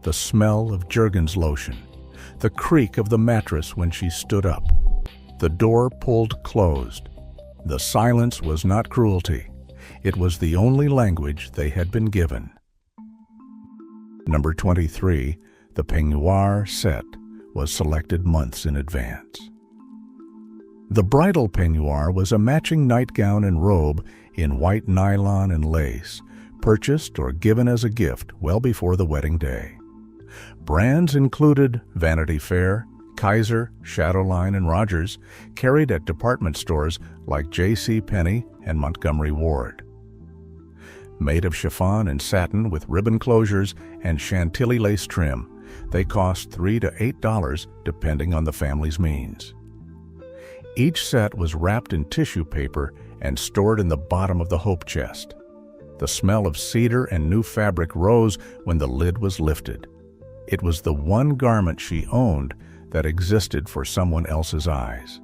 The smell of Jergens lotion, the creak of the mattress when she stood up. The door pulled closed. The silence was not cruelty. It was the only language they had been given. Number 23, the peignoir set was selected months in advance. The bridal peignoir was a matching nightgown and robe in white nylon and lace, purchased or given as a gift well before the wedding day. Brands included Vanity Fair, Kaiser, Shadowline, and Rogers, carried at department stores like J.C. Penney and Montgomery Ward. Made of chiffon and satin with ribbon closures and chantilly lace trim, they cost $3 to $8 depending on the family's means. Each set was wrapped in tissue paper and stored in the bottom of the hope chest. The smell of cedar and new fabric rose when the lid was lifted. It was the one garment she owned that existed for someone else's eyes.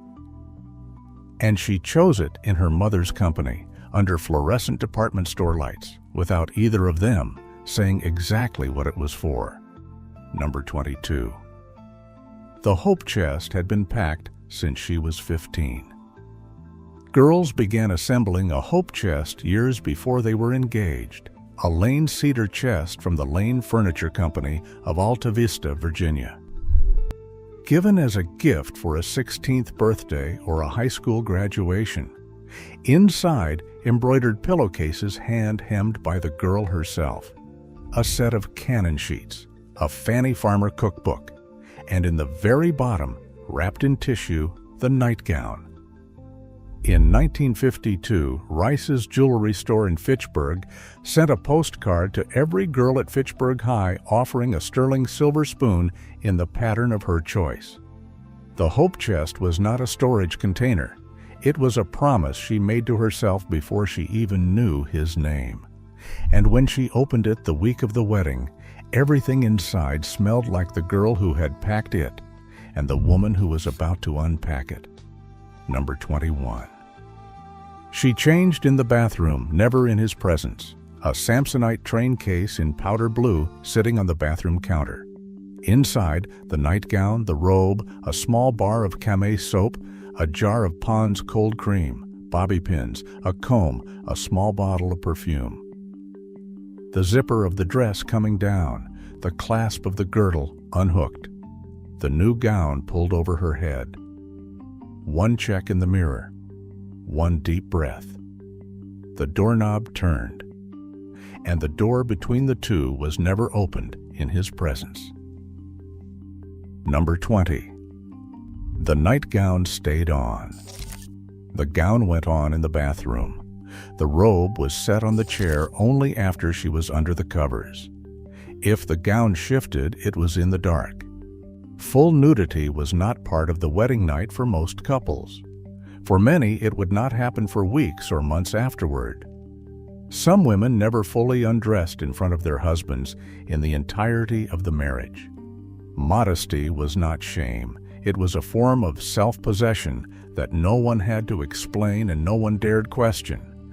And she chose it in her mother's company, under fluorescent department store lights, without either of them saying exactly what it was for. Number 22. The hope chest had been packed since she was 15. Girls began assembling a hope chest years before they were engaged, a Lane cedar chest from the Lane Furniture Company of Alta Vista, Virginia. Given as a gift for a 16th birthday or a high school graduation. Inside, embroidered pillowcases hand-hemmed by the girl herself, a set of cannon sheets, a Fanny Farmer cookbook, and in the very bottom, wrapped in tissue, the nightgown. In 1952, Rice's jewelry store in Fitchburg sent a postcard to every girl at Fitchburg High offering a sterling silver spoon in the pattern of her choice. The hope chest was not a storage container. It was a promise she made to herself before she even knew his name. And when she opened it the week of the wedding, everything inside smelled like the girl who had packed it and the woman who was about to unpack it. Number 21. She changed in the bathroom, never in his presence. A Samsonite train case in powder blue sitting on the bathroom counter. Inside, the nightgown, the robe, a small bar of Camay soap, a jar of Pond's cold cream, bobby pins, a comb, a small bottle of perfume. The zipper of the dress coming down, the clasp of the girdle unhooked, the new gown pulled over her head. One check in the mirror, one deep breath. The doorknob turned, and the door between the two was never opened in his presence. Number 20. The nightgown stayed on. The gown went on in the bathroom. The robe was set on the chair only after she was under the covers. If the gown shifted, it was in the dark. Full nudity was not part of the wedding night for most couples. For many, it would not happen for weeks or months afterward. Some women never fully undressed in front of their husbands in the entirety of the marriage. Modesty was not shame. It was a form of self-possession that no one had to explain and no one dared question.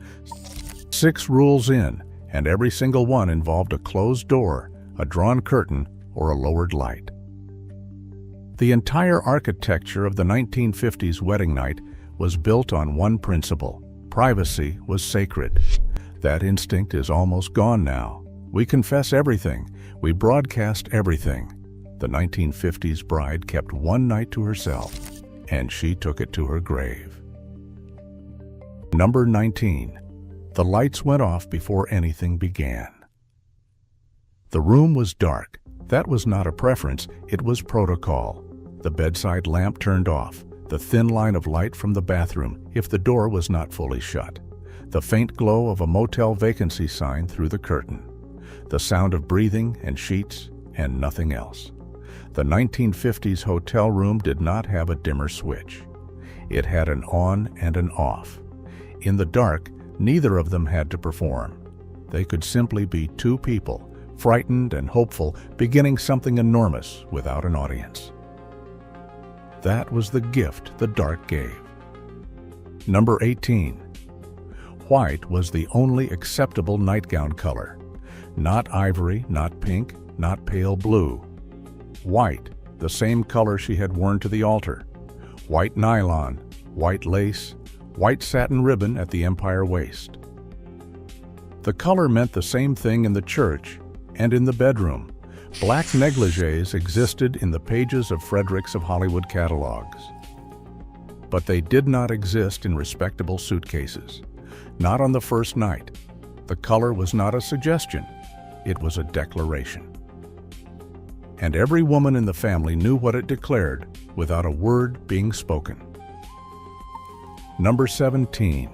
6 rules in, and every single one involved a closed door, a drawn curtain, or a lowered light. The entire architecture of the 1950s wedding night was built on one principle: privacy was sacred. That instinct is almost gone now. We confess everything. We broadcast everything. The 1950s bride kept one night to herself, and she took it to her grave. Number 19. The lights went off before anything began. The room was dark. That was not a preference, it was protocol. The bedside lamp turned off, the thin line of light from the bathroom if the door was not fully shut, the faint glow of a motel vacancy sign through the curtain, the sound of breathing and sheets, and nothing else. The 1950s hotel room did not have a dimmer switch. It had an on and an off. In the dark, neither of them had to perform. They could simply be two people, frightened and hopeful, beginning something enormous without an audience. That was the gift the dark gave. Number 18. white was the only acceptable nightgown color. Not ivory, not pink, not pale blue. White, the same color she had worn to the altar. White nylon, white lace, white satin ribbon at the empire waist. The color meant the same thing in the church and in the bedroom. Black negligées existed in the pages of Fredericks of Hollywood catalogs. But they did not exist in respectable suitcases. Not on the first night. The color was not a suggestion. It was a declaration. And every woman in the family knew what it declared without a word being spoken. Number 17.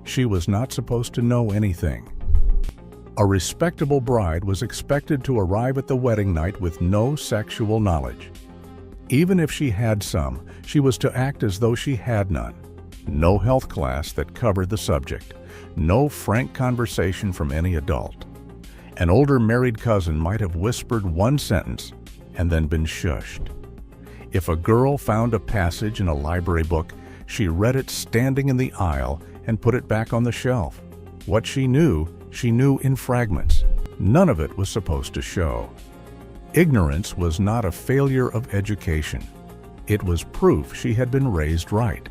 She was not supposed to know anything. A respectable bride was expected to arrive at the wedding night with no sexual knowledge. Even if she had some, she was to act as though she had none. No health class that covered the subject. No frank conversation from any adult. An older married cousin might have whispered one sentence and then been shushed. If a girl found a passage in a library book, she read it standing in the aisle and put it back on the shelf. What she knew in fragments. None of it was supposed to show. Ignorance was not a failure of education. It was proof she had been raised right.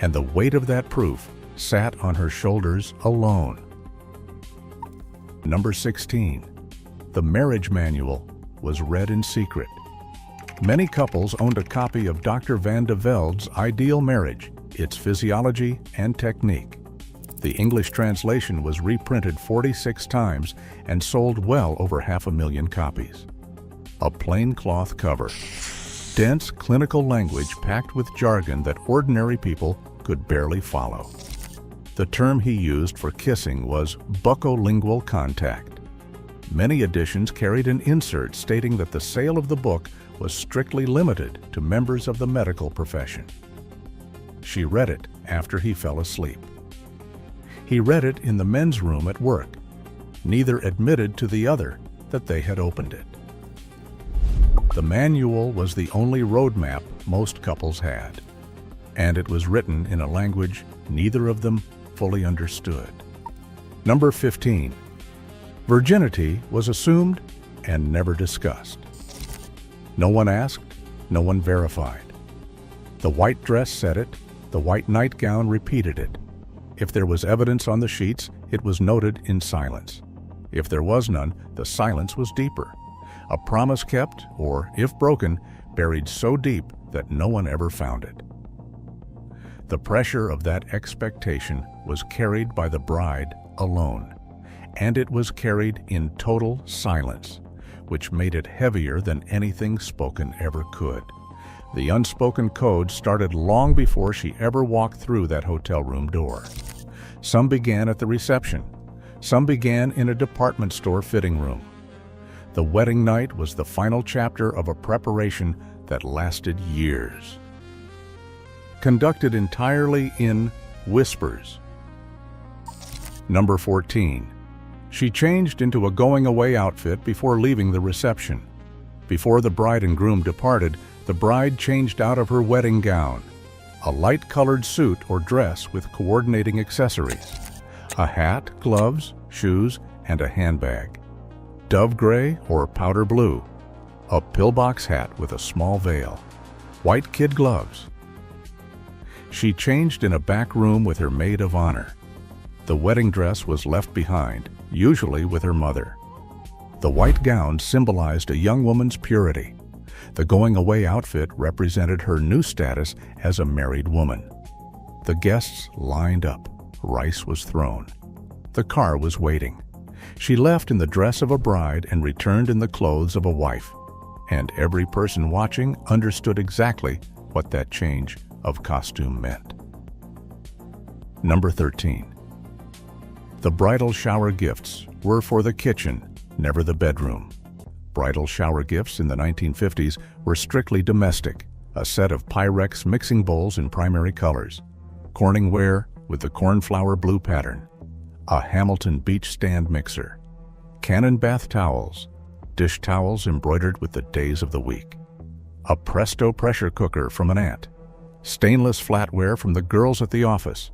And the weight of that proof sat on her shoulders alone. Number 16. The marriage manual was read in secret. Many couples owned a copy of Dr. Van de Velde's Ideal Marriage, its physiology and technique. The English translation was reprinted 46 times and sold well over 500,000 copies. A plain cloth cover. Dense clinical language packed with jargon that ordinary people could barely follow. The term he used for kissing was buccolingual contact. Many editions carried an insert stating that the sale of the book was strictly limited to members of the medical profession. She read it after he fell asleep. He read it in the men's room at work. Neither admitted to the other that they had opened it. The manual was the only roadmap most couples had, and it was written in a language neither of them fully understood. Number 15. Virginity was assumed and never discussed. No one asked, no one verified. The white dress said it, the white nightgown repeated it. If there was evidence on the sheets, it was noted in silence. If there was none, the silence was deeper. A promise kept, or, if broken, buried so deep that no one ever found it. The pressure of that expectation was carried by the bride alone, and it was carried in total silence, which made it heavier than anything spoken ever could. The unspoken code started long before she ever walked through that hotel room door. Some began at the reception. Some began in a department store fitting room. The wedding night was the final chapter of a preparation that lasted years. Conducted entirely in whispers. Number 14. She changed into a going-away outfit before leaving the reception. Before the bride and groom departed, the bride changed out of her wedding gown, a light-colored suit or dress with coordinating accessories, a hat, gloves, shoes, and a handbag, dove gray or powder blue, a pillbox hat with a small veil, white kid gloves. She changed in a back room with her maid of honor. The wedding dress was left behind, usually with her mother. The white gown symbolized a young woman's purity. The going-away outfit represented her new status as a married woman. The guests lined up. Rice was thrown. The car was waiting. She left in the dress of a bride and returned in the clothes of a wife. And every person watching understood exactly what that change of costume meant. Number 13. The bridal shower gifts were for the kitchen, never the bedroom. Bridal shower gifts in the 1950s were strictly domestic, a set of Pyrex mixing bowls in primary colors, Corning ware with the cornflower blue pattern, a Hamilton beach stand mixer, Canon bath towels, dish towels embroidered with the days of the week, a Presto pressure cooker from an aunt, stainless flatware from the girls at the office,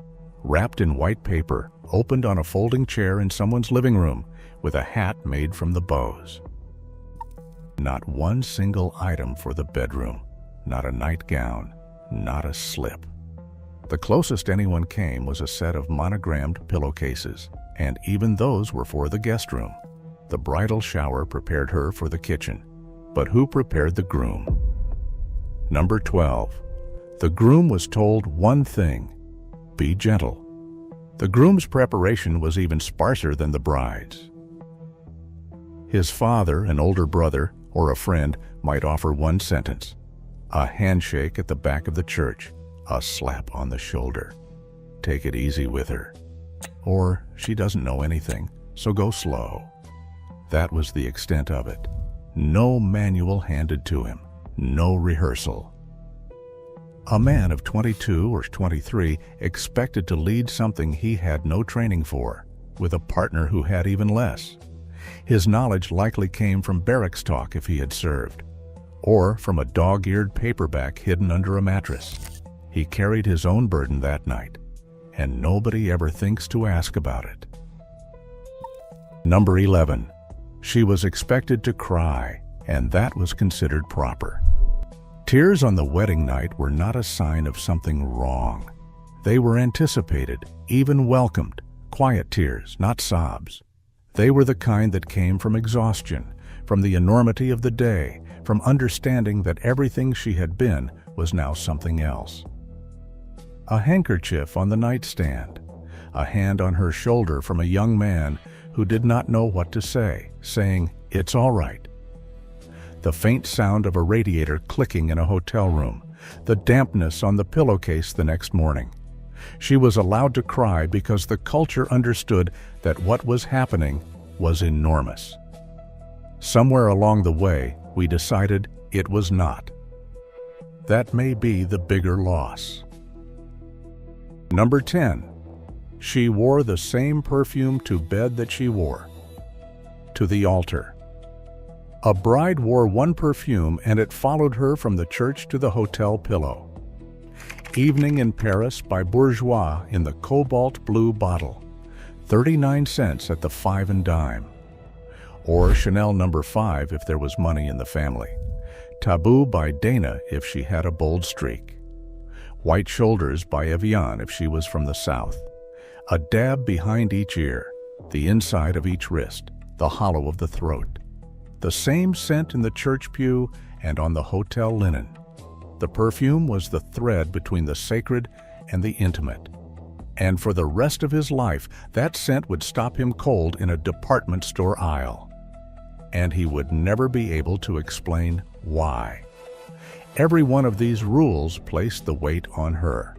wrapped in white paper, opened on a folding chair in someone's living room with a hat made from the bows. Not one single item for the bedroom, not a nightgown, not a slip. The closest anyone came was a set of monogrammed pillowcases, and even those were for the guest room. The bridal shower prepared her for the kitchen, but who prepared the groom? Number 12. The groom was told one thing: be gentle. The groom's preparation was even sparser than the bride's. His father, an older brother, or a friend might offer one sentence: a handshake at the back of the church, a slap on the shoulder. Take it easy with her. Or, she doesn't know anything, so go slow. That was the extent of it. No manual handed to him, no rehearsal. A man of 22 or 23 expected to lead something he had no training for, with a partner who had even less. His knowledge likely came from barracks talk if he had served, or from a dog-eared paperback hidden under a mattress. He carried his own burden that night, and nobody ever thinks to ask about it. Number 11. She was expected to cry, and that was considered proper. Tears on the wedding night were not a sign of something wrong. They were anticipated, even welcomed. Quiet tears, not sobs. They were the kind that came from exhaustion, from the enormity of the day, from understanding that everything she had been was now something else. A handkerchief on the nightstand, a hand on her shoulder from a young man who did not know what to say, saying, "It's all right." The faint sound of a radiator clicking in a hotel room, the dampness on the pillowcase the next morning. She was allowed to cry because the culture understood that what was happening was enormous. Somewhere along the way, we decided it was not. That may be the bigger loss. Number 10. She wore the same perfume to bed that she wore to the altar. A bride wore one perfume and it followed her from the church to the hotel pillow. Evening in Paris by Bourgeois in the cobalt blue bottle, 39 cents at the 5 and dime. Or Chanel No. 5 if there was money in the family. Taboo by Dana if she had a bold streak. White Shoulders by Evian if she was from the South. A dab behind each ear, the inside of each wrist, the hollow of the throat. The same scent in the church pew and on the hotel linen. The perfume was the thread between the sacred and the intimate. And for the rest of his life, that scent would stop him cold in a department store aisle. And he would never be able to explain why. Every one of these rules placed the weight on her.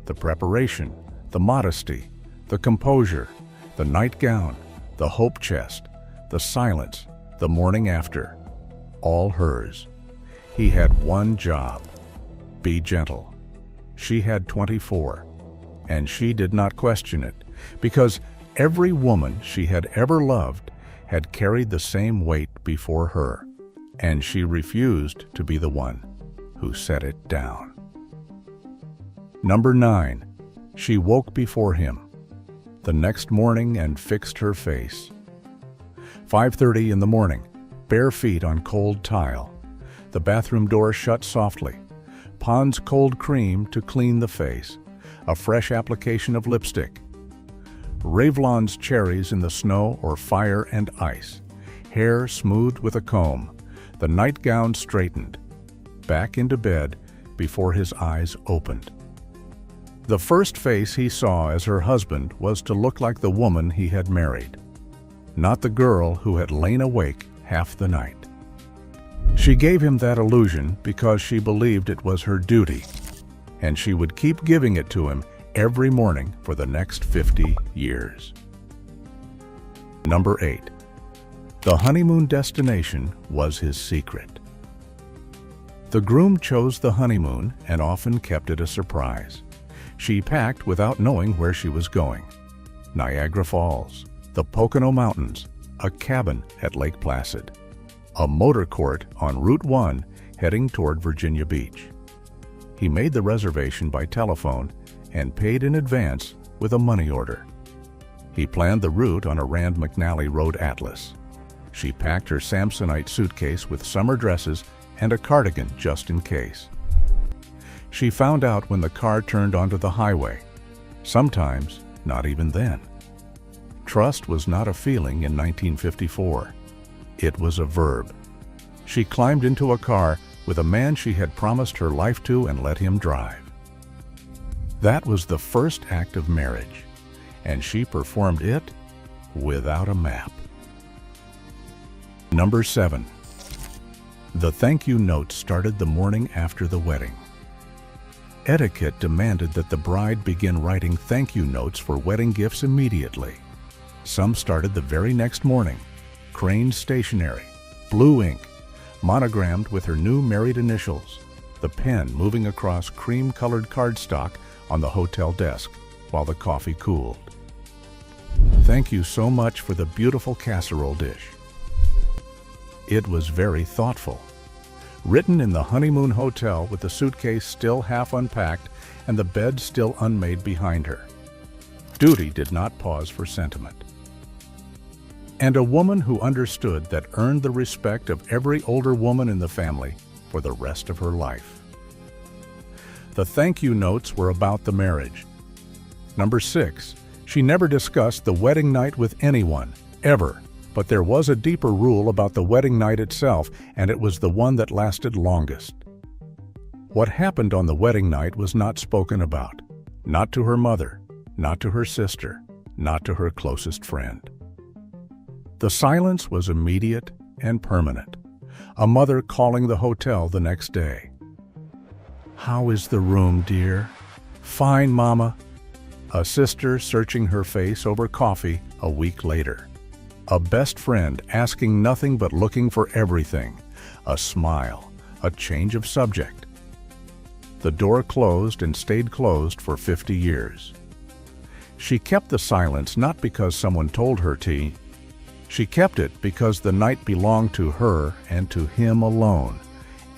The preparation, the modesty, the composure, the nightgown, the hope chest, the silence, the morning after, all hers. He had one job: be gentle. She had 24, and she did not question it, because every woman she had ever loved had carried the same weight before her, and she refused to be the one who set it down. Number 9. She woke before him the next morning and fixed her face. 5:30 in the morning, bare feet on cold tile. The bathroom door shut softly. Pond's cold cream to clean the face. A fresh application of lipstick. Revlon's cherries in the snow or fire and ice. Hair smoothed with a comb. The nightgown straightened. Back into bed before his eyes opened. The first face he saw as her husband was to look like the woman he had married, not the girl who had lain awake half the night. She gave him that illusion because she believed it was her duty, and she would keep giving it to him every morning for the next 50 years. Number 8. The honeymoon destination was his secret. The groom chose the honeymoon and often kept it a surprise. She packed without knowing where she was going. Niagara Falls, the Pocono Mountains, a cabin at Lake Placid, a motor court on Route 1 heading toward Virginia Beach. He made the reservation by telephone and paid in advance with a money order. He planned the route on a Rand McNally Road Atlas. She packed her Samsonite suitcase with summer dresses and a cardigan just in case. She found out when the car turned onto the highway. Sometimes, not even then. Trust was not a feeling in 1954. It was a verb. She climbed into a car with a man she had promised her life to and let him drive. That was the first act of marriage, and she performed it without a map. Number 7. The thank you note started the morning after the wedding. Etiquette demanded that the bride begin writing thank you notes for wedding gifts immediately. Some started the very next morning. Crane stationery, blue ink, monogrammed with her new married initials, the pen moving across cream-colored cardstock on the hotel desk while the coffee cooled. Thank you so much for the beautiful casserole dish. It was very thoughtful. Written in the honeymoon hotel with the suitcase still half unpacked and the bed still unmade behind her. Duty did not pause for sentiment. And a woman who understood that earned the respect of every older woman in the family for the rest of her life. The thank you notes were about the marriage. Number 6, she never discussed the wedding night with anyone, ever. But there was a deeper rule about the wedding night itself, and it was the one that lasted longest. What happened on the wedding night was not spoken about. Not to her mother, not to her sister, not to her closest friend. The silence was immediate and permanent. A mother calling the hotel the next day. "How is the room, dear?" "Fine, Mama." A sister searching her face over coffee a week later. A best friend asking nothing but looking for everything. A smile, a change of subject. The door closed and stayed closed for 50 years. She kept the silence not because someone told her to. She kept it because the night belonged to her and to him alone.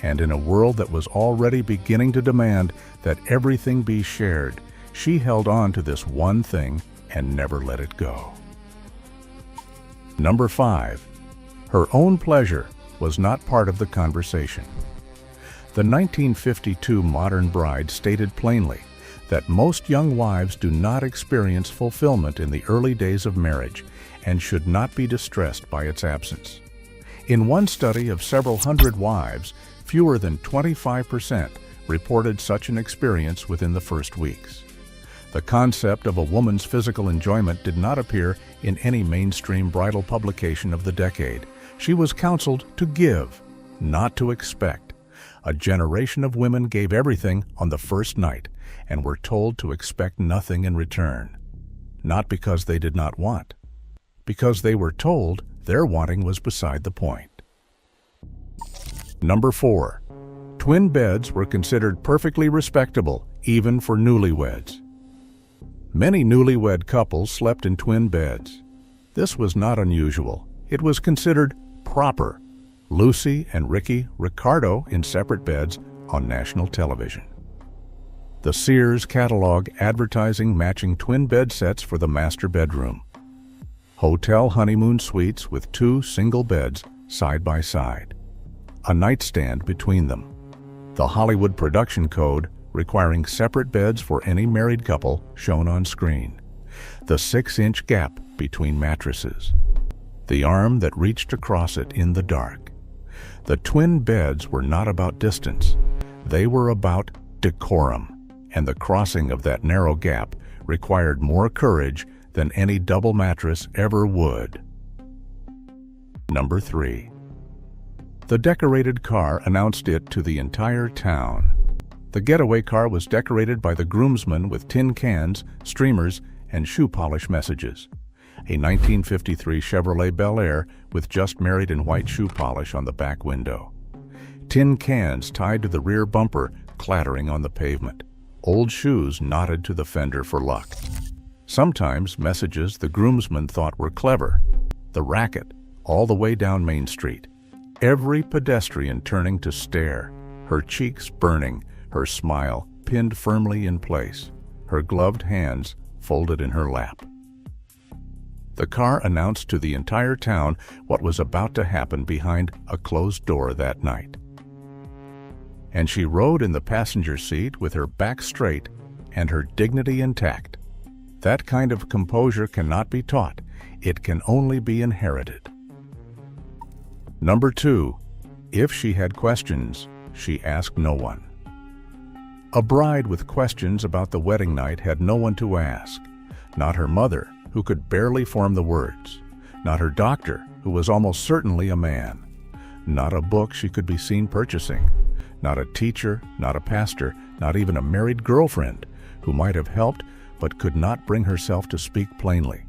And in a world that was already beginning to demand that everything be shared, she held on to this one thing and never let it go. Number 5. Her own pleasure was not part of the conversation. The 1952 Modern Bride stated plainly that most young wives do not experience fulfillment in the early days of marriage and should not be distressed by its absence. In one study of several hundred wives, fewer than 25% reported such an experience within the first weeks. The concept of a woman's physical enjoyment did not appear in any mainstream bridal publication of the decade. She was counseled to give, not to expect. A generation of women gave everything on the first night and were told to expect nothing in return. Not because they did not want, because they were told their wanting was beside the point. Number 4. Twin beds were considered perfectly respectable, even for newlyweds. Many newlywed couples slept in twin beds. This was not unusual. It was considered proper. Lucy and Ricky Ricardo in separate beds on national television. The Sears catalog advertising matching twin bed sets for the master bedroom. Hotel honeymoon suites with 2 single beds side by side. A nightstand between them. The Hollywood production code requiring separate beds for any married couple shown on screen. The 6-inch gap between mattresses. The arm that reached across it in the dark. The twin beds were not about distance. They were about decorum, and the crossing of that narrow gap required more courage than any double mattress ever would. Number 3. The decorated car announced it to the entire town. The getaway car was decorated by the groomsmen with tin cans, streamers, and shoe polish messages. A 1953 Chevrolet Bel Air with "just married" in white shoe polish on the back window. Tin cans tied to the rear bumper clattering on the pavement. Old shoes knotted to the fender for luck. Sometimes messages the groomsmen thought were clever. The racket, all the way down Main Street. Every pedestrian turning to stare, her cheeks burning, her smile pinned firmly in place, her gloved hands folded in her lap. The car announced to the entire town what was about to happen behind a closed door that night. And she rode in the passenger seat with her back straight and her dignity intact. That kind of composure cannot be taught. It can only be inherited. Number 2, if she had questions, she asked no one. A bride with questions about the wedding night had no one to ask. Not her mother, who could barely form the words. Not her doctor, who was almost certainly a man. Not a book she could be seen purchasing. Not a teacher, not a pastor, not even a married girlfriend, who might have helped but could not bring herself to speak plainly.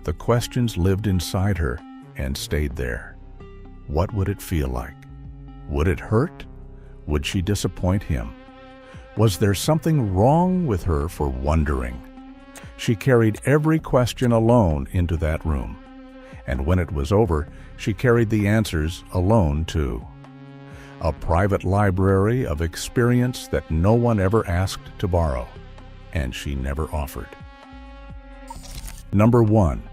The questions lived inside her and stayed there. What would it feel like? Would it hurt? Would she disappoint him? Was there something wrong with her for wondering? She carried every question alone into that room. And when it was over, she carried the answers alone too. A private library of experience that no one ever asked to borrow, and she never offered. Number 1.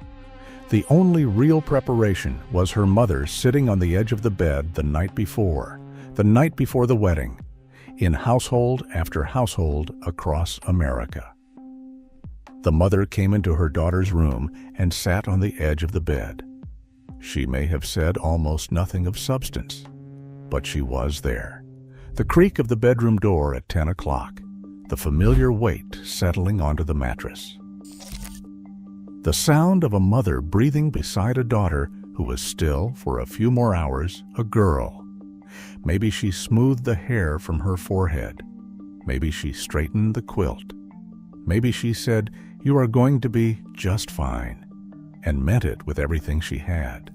The only real preparation was her mother sitting on the edge of the bed the night before the wedding, in household after household across America. The mother came into her daughter's room and sat on the edge of the bed. She may have said almost nothing of substance, but she was there. The creak of the bedroom door at 10 o'clock, the familiar weight settling onto the mattress. The sound of a mother breathing beside a daughter who was still, for a few more hours, a girl. Maybe she smoothed the hair from her forehead. Maybe she straightened the quilt. Maybe she said, "You are going to be just fine," and meant it with everything she had.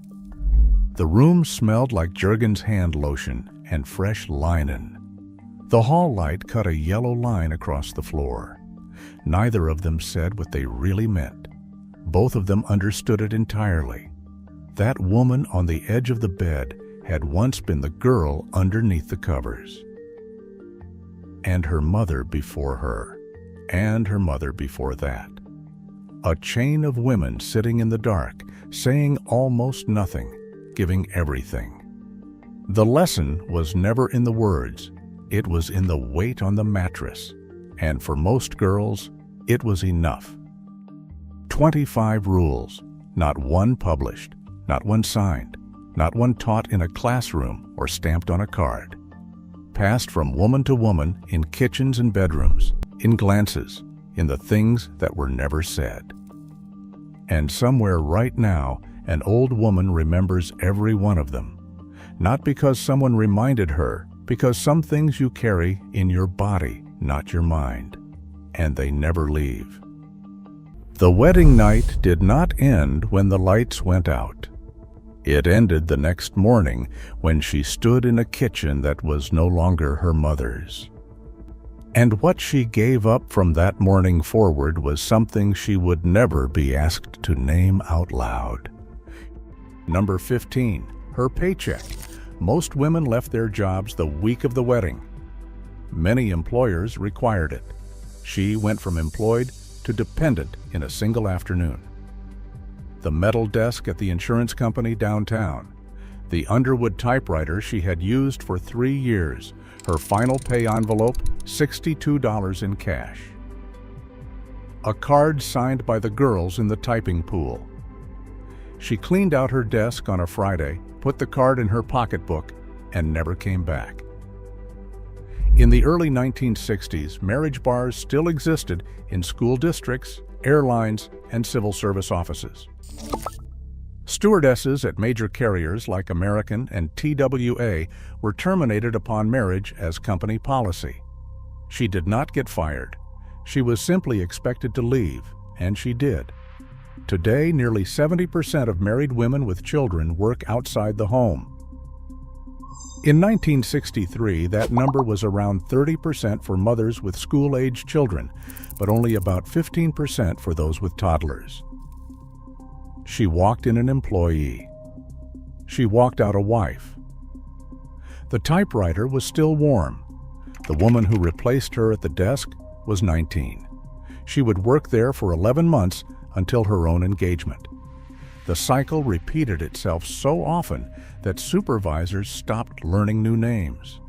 The room smelled like Jergens hand lotion and fresh linen. The hall light cut a yellow line across the floor. Neither of them said what they really meant. Both of them understood it entirely. That woman on the edge of the bed had once been the girl underneath the covers. And her mother before her. And her mother before that. A chain of women sitting in the dark, saying almost nothing, giving everything. The lesson was never in the words. It was in the weight on the mattress. And for most girls, it was enough. 25 rules, not one published, not one signed, not one taught in a classroom or stamped on a card. Passed from woman to woman in kitchens and bedrooms, in glances, in the things that were never said. And somewhere right now, an old woman remembers every one of them. Not because someone reminded her, because some things you carry in your body, not your mind. And they never leave. The wedding night did not end when the lights went out. It ended the next morning when she stood in a kitchen that was no longer her mother's. And what she gave up from that morning forward was something she would never be asked to name out loud. Number 15, her paycheck. Most women left their jobs the week of the wedding. Many employers required it. She went from employed to dependent in a single afternoon. The metal desk at the insurance company downtown. The Underwood typewriter she had used for 3 years. Her final pay envelope, $62 in cash. A card signed by the girls in the typing pool. She cleaned out her desk on a Friday, put the card in her pocketbook, and never came back. In the early 1960s, marriage bars still existed in school districts, airlines, and civil service offices. Stewardesses at major carriers like American and TWA were terminated upon marriage as company policy. She did not get fired. She was simply expected to leave, and she did. Today, nearly 70% of married women with children work outside the home. In 1963, that number was around 30% for mothers with school-age children, but only about 15% for those with toddlers. She walked in an employee. She walked out a wife. The typewriter was still warm. The woman who replaced her at the desk was 19. She would work there for 11 months until her own engagement. The cycle repeated itself so often that supervisors stopped learning new names.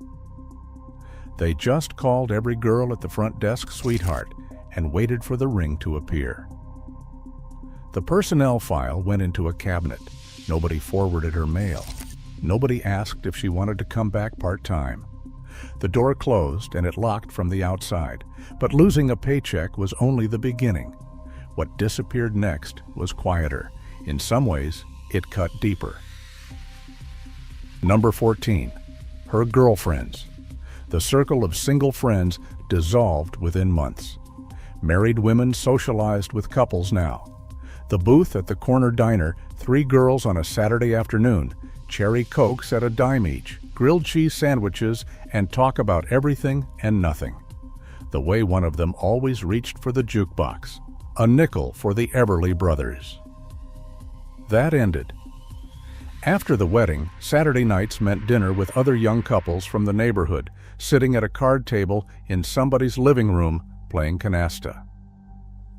They just called every girl at the front desk sweetheart and waited for the ring to appear. The personnel file went into a cabinet. Nobody forwarded her mail. Nobody asked if she wanted to come back part-time. The door closed and it locked from the outside, but losing a paycheck was only the beginning. What disappeared next was quieter. In some ways, it cut deeper. Number 14. Her girlfriends. The circle of single friends dissolved within months. Married women socialized with couples now. The booth at the corner diner, 3 girls on a Saturday afternoon, cherry cokes at a dime each, grilled cheese sandwiches, and talk about everything and nothing. The way one of them always reached for the jukebox, a nickel for the Everly Brothers. That ended. After the wedding, Saturday nights meant dinner with other young couples from the neighborhood, sitting at a card table in somebody's living room playing canasta.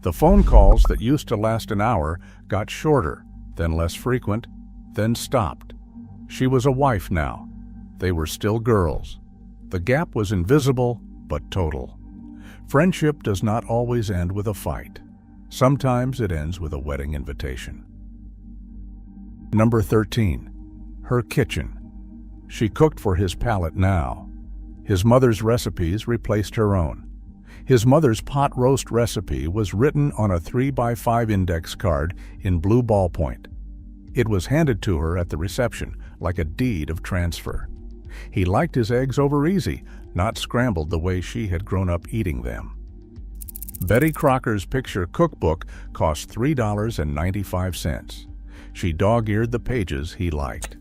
The phone calls that used to last an hour got shorter, then less frequent, then stopped. She was a wife now. They were still girls. The gap was invisible, but total. Friendship does not always end with a fight. Sometimes it ends with a wedding invitation. Number 13. Her kitchen. She cooked for his palate now. His mother's recipes replaced her own. His mother's pot roast recipe was written on a 3x5 index card in blue ballpoint. It was handed to her at the reception like a deed of transfer. He liked his eggs over easy, not scrambled the way she had grown up eating them. Betty Crocker's picture cookbook cost $3.95. She dog-eared the pages he liked.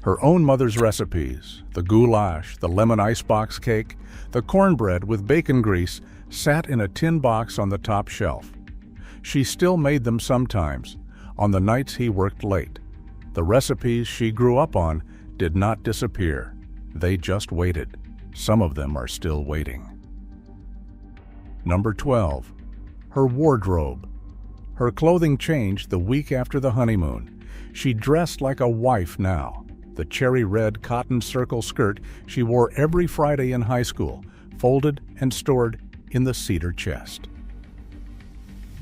Her own mother's recipes, the goulash, the lemon icebox cake, the cornbread with bacon grease, sat in a tin box on the top shelf. She still made them sometimes, on the nights he worked late. The recipes she grew up on did not disappear. They just waited. Some of them are still waiting. Number 12. Her wardrobe. Her clothing changed the week after the honeymoon. She dressed like a wife now. The cherry red cotton circle skirt she wore every Friday in high school, folded and stored in the cedar chest.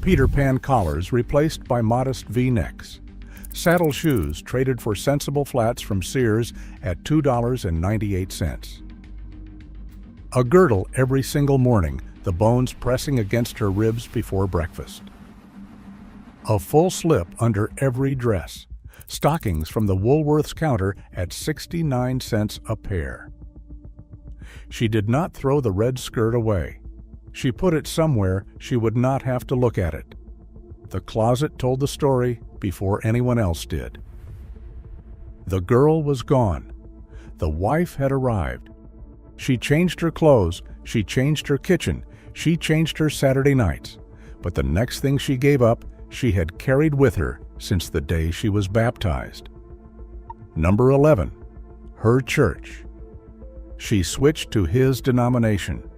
Peter Pan collars replaced by modest V-necks. Saddle shoes traded for sensible flats from Sears at $2.98. A girdle every single morning, the bones pressing against her ribs before breakfast. A full slip under every dress. Stockings from the Woolworth's counter at 69 cents a pair. She did not throw the red skirt away. She put it somewhere she would not have to look at it. The closet told the story before anyone else did. The girl was gone. The wife had arrived. She changed her clothes, she changed her kitchen, she changed her Saturday nights. But the next thing she gave up, she had carried with her since the day she was baptized. Number 11. Her church. She switched to his denomination.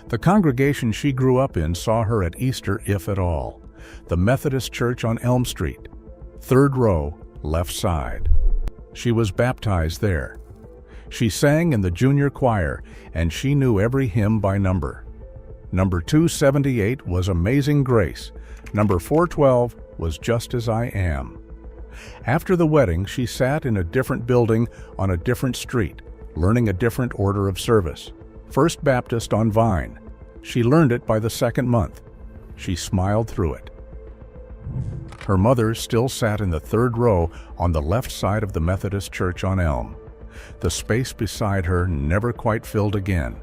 The congregation she grew up in saw her at Easter, if at all. The Methodist Church on Elm Street, 3rd row, left side. She was baptized there. She sang in the junior choir, and she knew every hymn by number. Number 278 was Amazing Grace. Number 412 was Just As I Am. After the wedding, she sat in a different building on a different street, learning a different order of service. First Baptist on Vine. She learned it by the second month. She smiled through it. Her mother still sat in the 3rd row on the left side of the Methodist Church on Elm. The space beside her never quite filled again.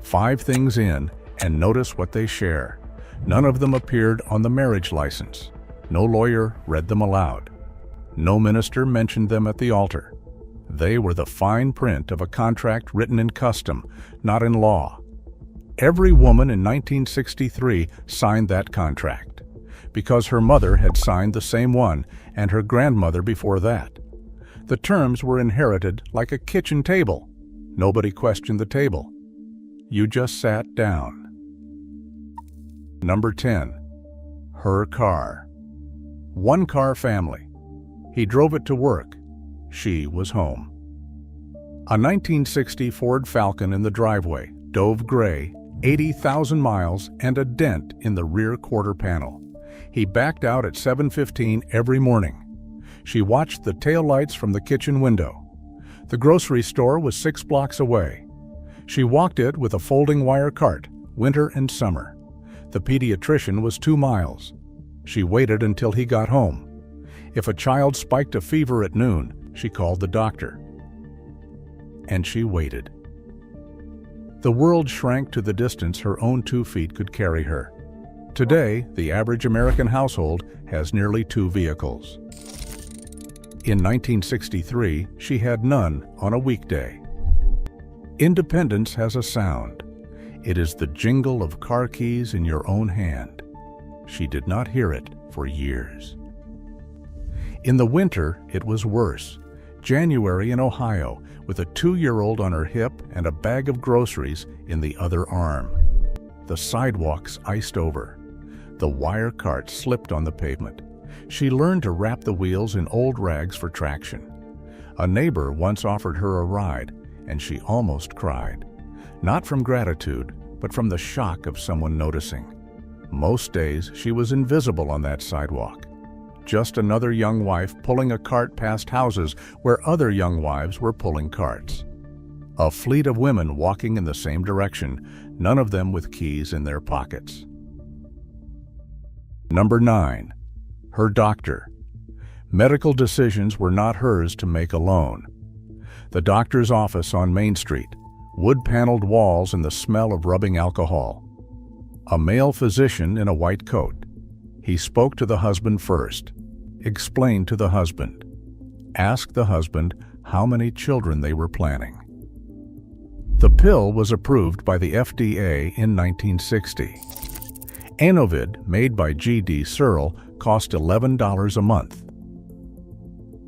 5 things in, and notice what they share. None of them appeared on the marriage license. No lawyer read them aloud. No minister mentioned them at the altar. They were the fine print of a contract written in custom, not in law. Every woman in 1963 signed that contract, because her mother had signed the same one and her grandmother before that. The terms were inherited like a kitchen table. Nobody questioned the table. You just sat down. Number 10. Her car. One-car family. He drove it to work. She was home. A 1960 Ford Falcon in the driveway, dove gray, 80,000 miles, and a dent in the rear quarter panel. He backed out at 7:15 every morning. She watched the taillights from the kitchen window. The grocery store was 6 blocks away. She walked it with a folding wire cart, winter and summer. The pediatrician was 2 miles. She waited until he got home. If a child spiked a fever at noon, she called the doctor. And she waited. The world shrank to the distance her own 2 feet could carry her. Today, the average American household has nearly 2 vehicles. In 1963, she had none on a weekday. Independence has a sound. It is the jingle of car keys in your own hand. She did not hear it for years. In the winter, it was worse. January in Ohio, with a 2-year-old on her hip and a bag of groceries in the other arm. The sidewalks iced over. The wire cart slipped on the pavement. She learned to wrap the wheels in old rags for traction. A neighbor once offered her a ride, and she almost cried. Not from gratitude, but from the shock of someone noticing. Most days, she was invisible on that sidewalk. Just another young wife pulling a cart past houses where other young wives were pulling carts. A fleet of women walking in the same direction, none of them with keys in their pockets. Number 9. Her doctor. Medical decisions were not hers to make alone. The doctor's office on Main Street, wood-paneled walls and the smell of rubbing alcohol. A male physician in a white coat. He spoke to the husband first, explained to the husband, asked the husband how many children they were planning. The pill was approved by the FDA in 1960. Anovid, made by G.D. Searle, cost $11 a month.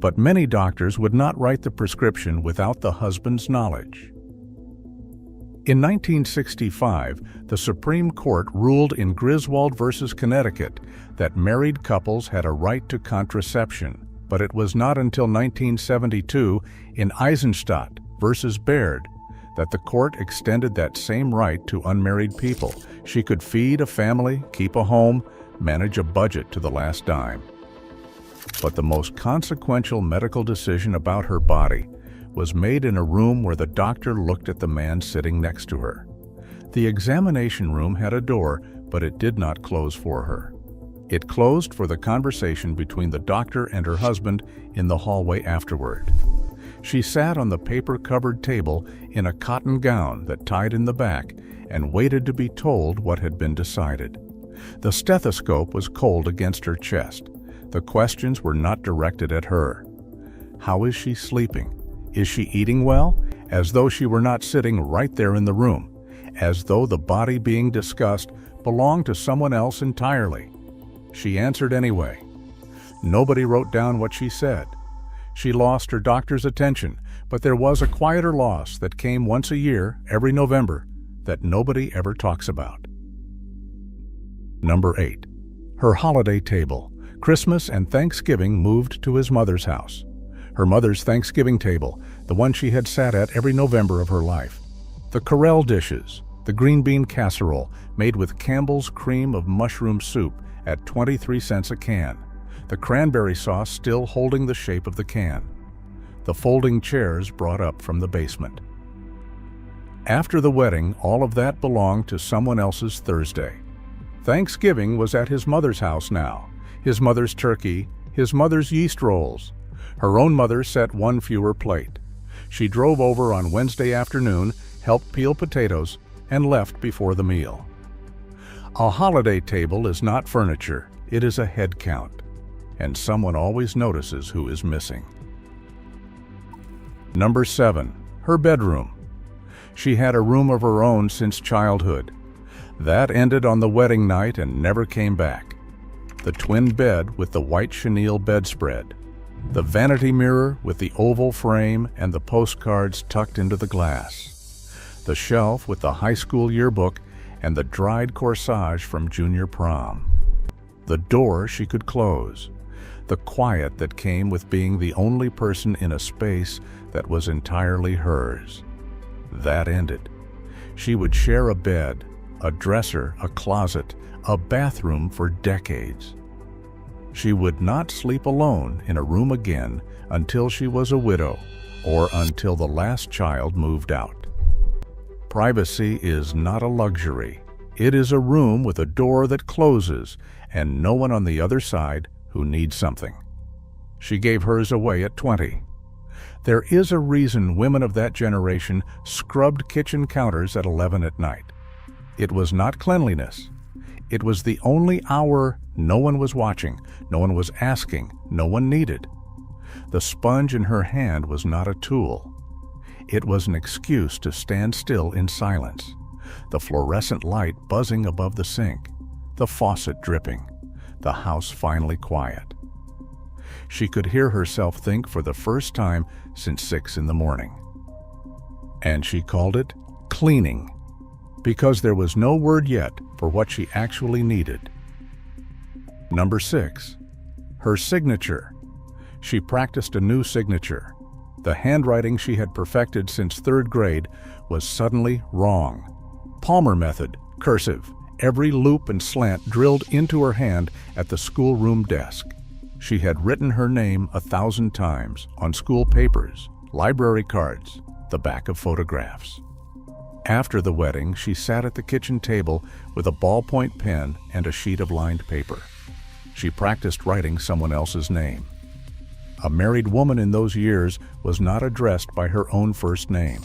But many doctors would not write the prescription without the husband's knowledge. In 1965, the Supreme Court ruled in Griswold v. Connecticut that married couples had a right to contraception, but it was not until 1972 in Eisenstadt v. Baird that the court extended that same right to unmarried people. She could feed a family, keep a home, manage a budget to the last dime. But the most consequential medical decision about her body was made in a room where the doctor looked at the man sitting next to her. The examination room had a door, but it did not close for her. It closed for the conversation between the doctor and her husband in the hallway afterward. She sat on the paper-covered table in a cotton gown that tied in the back and waited to be told what had been decided. The stethoscope was cold against her chest. The questions were not directed at her. How is she sleeping? Is she eating well? As though she were not sitting right there in the room, as though the body being discussed belonged to someone else entirely. She answered anyway. Nobody wrote down what she said. She lost her doctor's attention, but there was a quieter loss that came once a year, every November, that nobody ever talks about. Number 8. Her holiday table. Christmas and Thanksgiving moved to his mother's house. Her mother's Thanksgiving table, the one she had sat at every November of her life. The Corelle dishes, the green bean casserole made with Campbell's cream of mushroom soup at 23 cents a can. The cranberry sauce still holding the shape of the can. The folding chairs brought up from the basement. After the wedding, all of that belonged to someone else's Thursday. Thanksgiving was at his mother's house now. His mother's turkey, his mother's yeast rolls. Her own mother set one fewer plate. She drove over on Wednesday afternoon, helped peel potatoes, and left before the meal. A holiday table is not furniture, it is a head count, and someone always notices who is missing. Number 7. Her bedroom. She had a room of her own since childhood. That ended on the wedding night and never came back. The twin bed with the white chenille bedspread. The vanity mirror with the oval frame and the postcards tucked into the glass. The shelf with the high school yearbook and the dried corsage from junior prom. The door she could close, the quiet that came with being the only person in a space that was entirely hers. That ended. She would share a bed, a dresser, a closet, a bathroom for decades. She would not sleep alone in a room again until she was a widow or until the last child moved out. Privacy is not a luxury. It is a room with a door that closes and no one on the other side who needs something. She gave hers away at 20. There is a reason women of that generation scrubbed kitchen counters at 11 at night. It was not cleanliness. It was the only hour no one was watching, no one was asking, no one needed. The sponge in her hand was not a tool. It was an excuse to stand still in silence. The fluorescent light buzzing above the sink, the faucet dripping, the house finally quiet. She could hear herself think for the first time since 6 in the morning. And she called it cleaning, because there was no word yet for what she actually needed. Number 6, her signature. She practiced a new signature. The handwriting she had perfected since 3rd grade was suddenly wrong. Palmer method, cursive, every loop and slant drilled into her hand at the schoolroom desk. She had written her name 1,000 times on school papers, library cards, the back of photographs. After the wedding, she sat at the kitchen table with a ballpoint pen and a sheet of lined paper. She practiced writing someone else's name. A married woman in those years was not addressed by her own first name.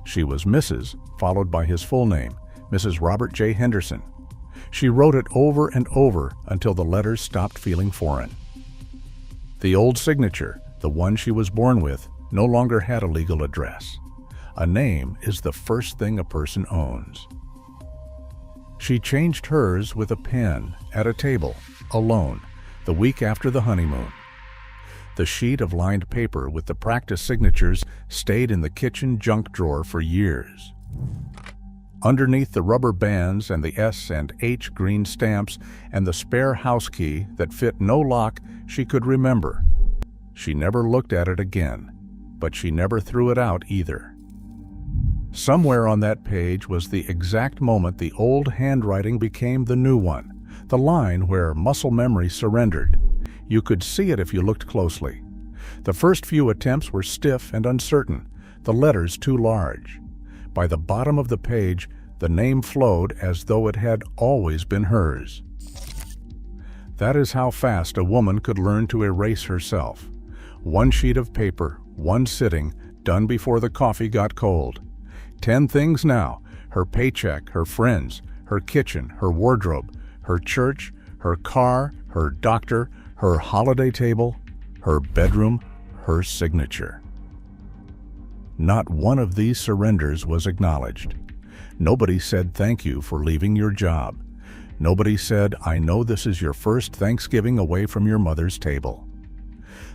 She was Mrs., followed by his full name, Mrs. Robert J. Henderson. She wrote it over and over until the letters stopped feeling foreign. The old signature, the one she was born with, no longer had a legal address. A name is the first thing a person owns. She changed hers with a pen at a table, alone, the week after the honeymoon. The sheet of lined paper with the practice signatures stayed in the kitchen junk drawer for years. Underneath the rubber bands and the S and H green stamps and the spare house key that fit no lock she could remember. She never looked at it again, but she never threw it out either. Somewhere on that page was the exact moment the old handwriting became the new one, the line where muscle memory surrendered. You could see it if you looked closely. The first few attempts were stiff and uncertain, the letters too large. By the bottom of the page, the name flowed as though it had always been hers. That is how fast a woman could learn to erase herself. One sheet of paper, one sitting, done before the coffee got cold. 10 things now: her paycheck, her friends, her kitchen, her wardrobe, her church, her car, her doctor, her holiday table, her bedroom, her signature. Not one of these surrenders was acknowledged. Nobody said thank you for leaving your job. Nobody said, I know this is your first Thanksgiving away from your mother's table.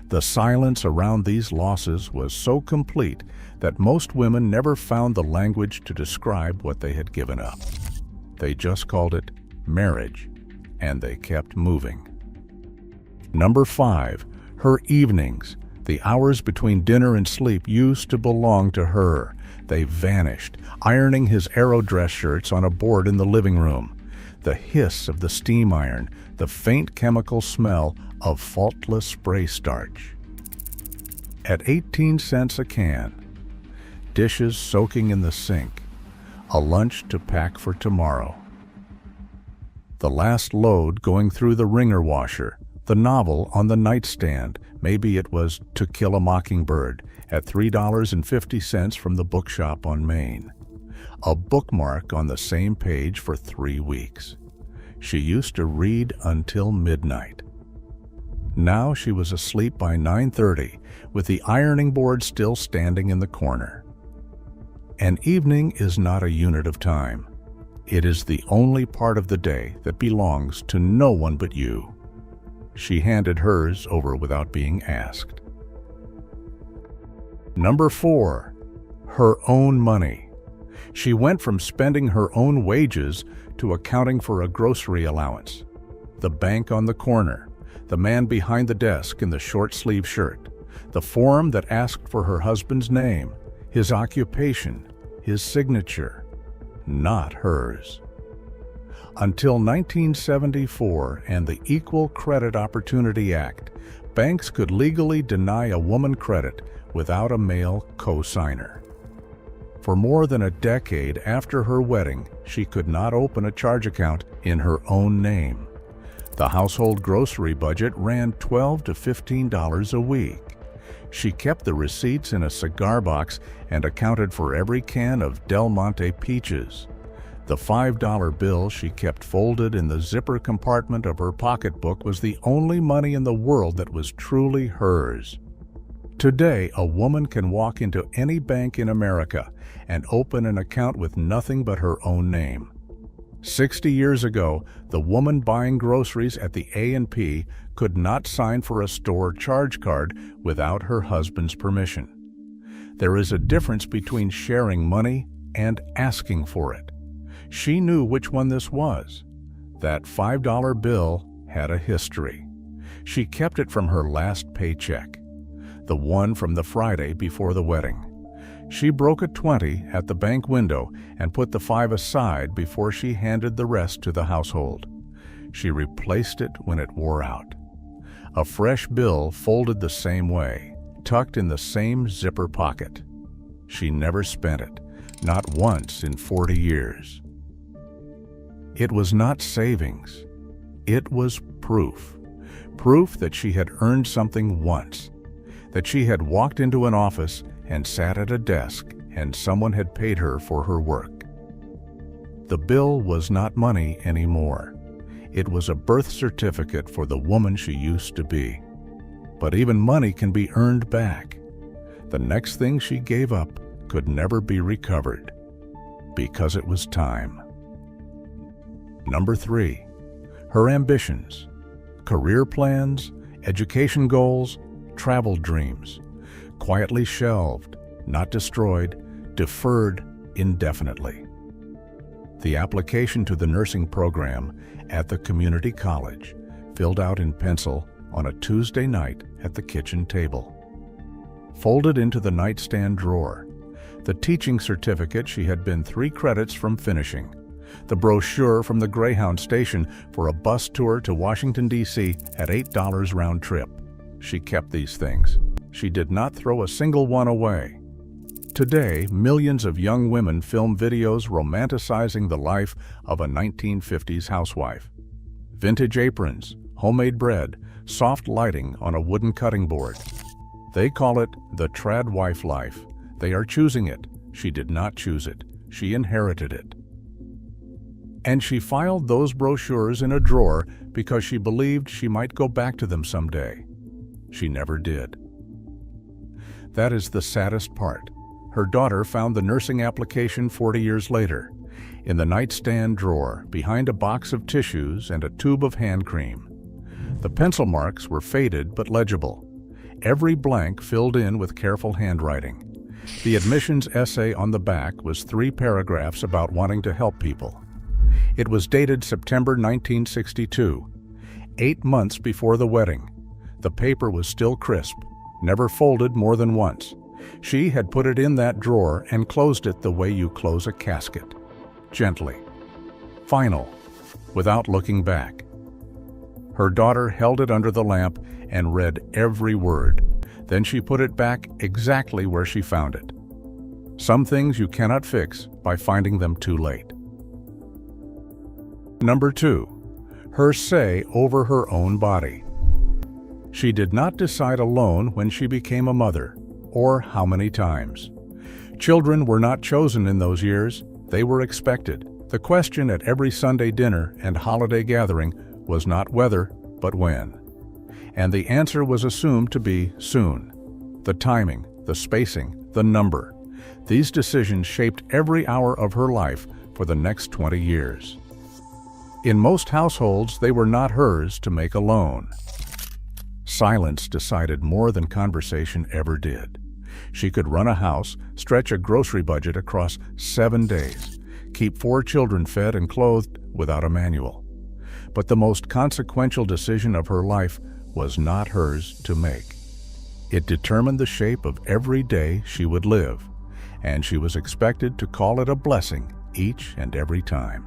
The silence around these losses was so complete that most women never found the language to describe what they had given up. They just called it marriage, and they kept moving. Number 5, her evenings. The hours between dinner and sleep used to belong to her. They vanished, ironing his Aero dress shirts on a board in the living room. The hiss of the steam iron, the faint chemical smell of faultless spray starch. At 18 cents a can, dishes soaking in the sink, a lunch to pack for tomorrow. The last load going through the wringer washer, the novel on the nightstand, maybe it was To Kill a Mockingbird, at $3.50 from the bookshop on Main. A bookmark on the same page for 3 weeks. She used to read until midnight. Now she was asleep by 9:30, with the ironing board still standing in the corner. An evening is not a unit of time. It is the only part of the day that belongs to no one but you. She handed hers over without being asked. Number 4, her own money. She went from spending her own wages to accounting for a grocery allowance. The bank on the corner, the man behind the desk in the short-sleeve shirt, the form that asked for her husband's name, his occupation, his signature, not hers. Until 1974 and the Equal Credit Opportunity Act, banks could legally deny a woman credit without a male co-signer. For more than a decade after her wedding, she could not open a charge account in her own name. The household grocery budget ran $12 to $15 a week. She kept the receipts in a cigar box and accounted for every can of Del Monte peaches. The $5 bill she kept folded in the zipper compartment of her pocketbook was the only money in the world that was truly hers. Today, a woman can walk into any bank in America and open an account with nothing but her own name. 60 years ago, the woman buying groceries at the A&P could not sign for a store charge card without her husband's permission. There is a difference between sharing money and asking for it. She knew which one this was. That $5 bill had a history. She kept it from her last paycheck, the one from the Friday before the wedding. She broke a 20 at the bank window and put the 5 aside before she handed the rest to the household. She replaced it when it wore out. A fresh bill folded the same way, tucked in the same zipper pocket. She never spent it, not once in 40 years. It was not savings. It was proof. Proof that she had earned something once, that she had walked into an office and sat at a desk and someone had paid her for her work. The bill was not money anymore. It was a birth certificate for the woman she used to be. But even money can be earned back. The next thing she gave up could never be recovered, because it was time. Number 3, her ambitions, career plans, education goals, travel dreams, quietly shelved, not destroyed, deferred indefinitely. The application to the nursing program at the community college, filled out in pencil on a Tuesday night at the kitchen table. Folded into the nightstand drawer, the teaching certificate she had been 3 credits from finishing, the brochure from the Greyhound station for a bus tour to Washington, D.C. at $8 round trip. She kept these things. She did not throw a single one away. Today, millions of young women film videos romanticizing the life of a 1950s housewife. Vintage aprons, homemade bread, soft lighting on a wooden cutting board. They call it the trad wife life. They are choosing it. She did not choose it. She inherited it. And she filed those brochures in a drawer because she believed she might go back to them someday. She never did. That is the saddest part. Her daughter found the nursing application 40 years later, in the nightstand drawer, behind a box of tissues and a tube of hand cream. The pencil marks were faded but legible, every blank filled in with careful handwriting. The admissions essay on the back was 3 paragraphs about wanting to help people. It was dated September 1962, 8 months before the wedding. The paper was still crisp, never folded more than once. She had put it in that drawer and closed it the way you close a casket, gently. Final, without looking back. Her daughter held it under the lamp and read every word. Then she put it back exactly where she found it. Some things you cannot fix by finding them too late. Number 2, her say over her own body. She did not decide alone when she became a mother, or how many times. Children were not chosen in those years, they were expected. The question at every Sunday dinner and holiday gathering was not whether, but when. And the answer was assumed to be soon. The timing, the spacing, the number. These decisions shaped every hour of her life for the next 20 years. In most households, they were not hers to make alone. Silence decided more than conversation ever did. She could run a house, stretch a grocery budget across 7 days, keep 4 children fed and clothed without a manual. But the most consequential decision of her life was not hers to make. It determined the shape of every day she would live, and she was expected to call it a blessing each and every time.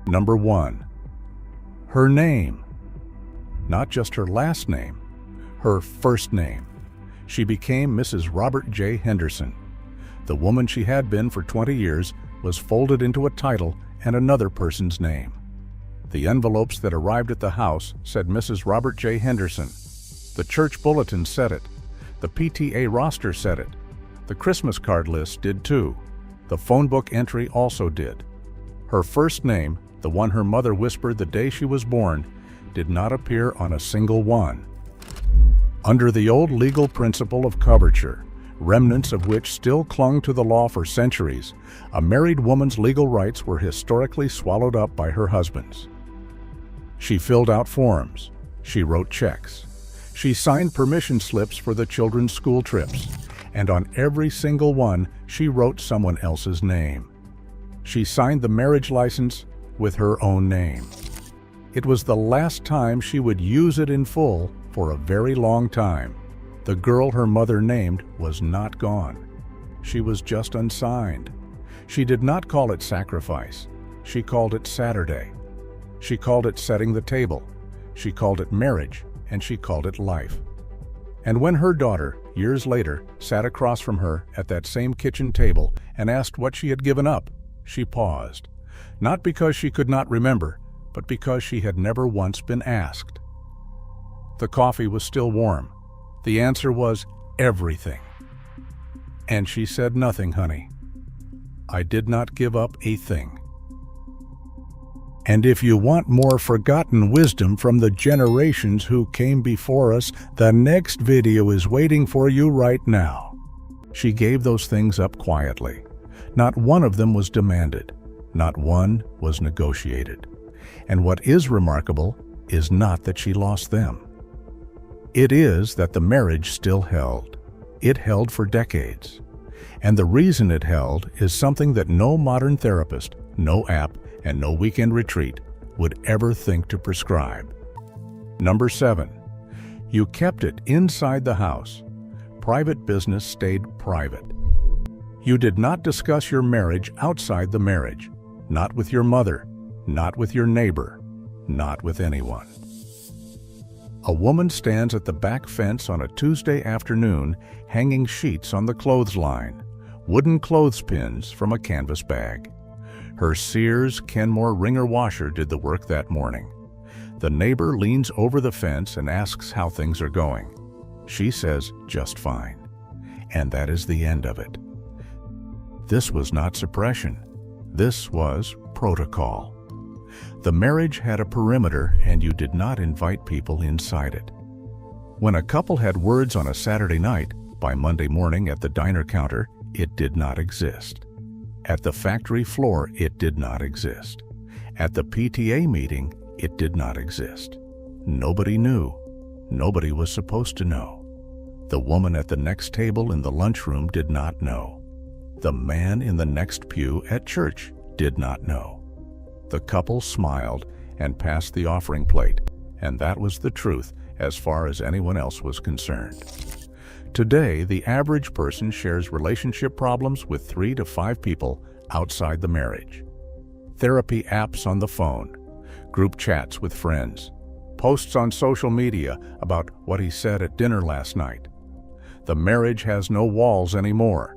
Number 1. Her name. Not just her last name, her first name. She became Mrs. Robert J. Henderson. The woman she had been for 20 years was folded into a title and another person's name. The envelopes that arrived at the house said Mrs. Robert J. Henderson. The church bulletin said it. The PTA roster said it. The Christmas card list did too. The phone book entry also did. Her first name, the one her mother whispered the day she was born, did not appear on a single one. Under the old legal principle of coverture, remnants of which still clung to the law for centuries, a married woman's legal rights were historically swallowed up by her husband's. She filled out forms. She wrote checks. She signed permission slips for the children's school trips, and on every single one, she wrote someone else's name. She signed the marriage license with her own name. It was the last time she would use it in full for a very long time. The girl her mother named was not gone. She was just unsigned. She did not call it sacrifice. She called it Saturday. She called it setting the table. She called it marriage, and she called it life. And when her daughter, years later, sat across from her at that same kitchen table and asked what she had given up, she paused. Not because she could not remember, but because she had never once been asked. The coffee was still warm. The answer was everything. And she said nothing, honey. I did not give up a thing. And if you want more forgotten wisdom from the generations who came before us, the next video is waiting for you right now. She gave those things up quietly. Not one of them was demanded. Not one was negotiated. And what is remarkable is not that she lost them. It is that the marriage still held. It held for decades. And the reason it held is something that no modern therapist, no app, and no weekend retreat would ever think to prescribe. Number 7. You kept it inside the house. Private business stayed private. You did not discuss your marriage outside the marriage. Not with your mother, not with your neighbor, not with anyone. A woman stands at the back fence on a Tuesday afternoon hanging sheets on the clothesline, wooden clothespins from a canvas bag. Her Sears Kenmore wringer washer did the work that morning. The neighbor leans over the fence and asks how things are going. She says, just fine. And that is the end of it. This was not suppression. This was protocol. The marriage had a perimeter, and you did not invite people inside it. When a couple had words on a Saturday night, by Monday morning at the diner counter, it did not exist. At the factory floor, it did not exist. At the PTA meeting, it did not exist. Nobody knew. Nobody was supposed to know. The woman at the next table in the lunchroom did not know. The man in the next pew at church did not know. The couple smiled and passed the offering plate, and that was the truth as far as anyone else was concerned. Today, the average person shares relationship problems with 3 to 5 people outside the marriage. Therapy apps on the phone, group chats with friends, posts on social media about what he said at dinner last night. The marriage has no walls anymore.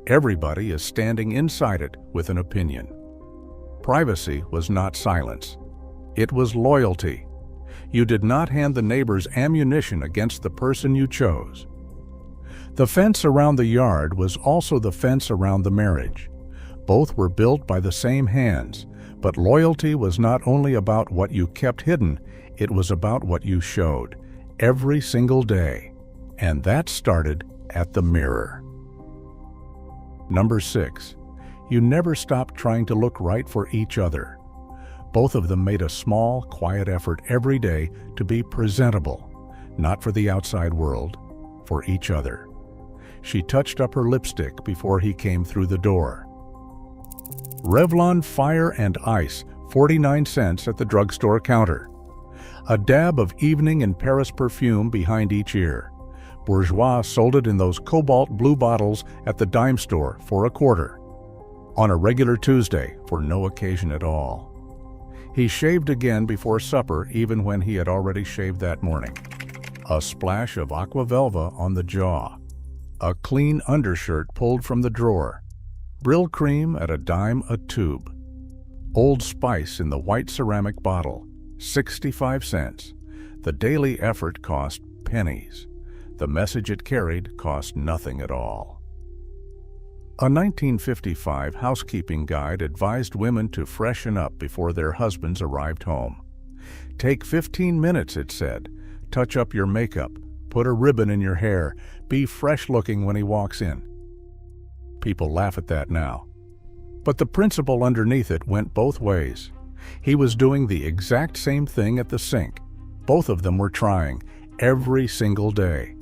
Everybody is standing inside it with an opinion. Privacy was not silence. It was loyalty. You did not hand the neighbors ammunition against the person you chose. The fence around the yard was also the fence around the marriage. Both were built by the same hands, but loyalty was not only about what you kept hidden, it was about what you showed, every single day. And that started at the mirror. Number 6. You never stopped trying to look right for each other. Both of them made a small, quiet effort every day to be presentable, not for the outside world, for each other. She touched up her lipstick before he came through the door. Revlon Fire and Ice, 49 cents at the drugstore counter. A dab of evening in Paris perfume behind each ear. Bourgeois sold it in those cobalt blue bottles at the dime store for $0.25. On a regular Tuesday, for no occasion at all. He shaved again before supper, even when he had already shaved that morning. A splash of aqua velva on the jaw. A clean undershirt pulled from the drawer. Brill cream at a dime a tube. Old Spice in the white ceramic bottle, 65 cents. The daily effort cost pennies. The message it carried cost nothing at all. A 1955 housekeeping guide advised women to freshen up before their husbands arrived home. Take 15 minutes, it said. Touch up your makeup, put a ribbon in your hair, be fresh-looking when he walks in. People laugh at that now. But the principle underneath it went both ways. He was doing the exact same thing at the sink. Both of them were trying, every single day.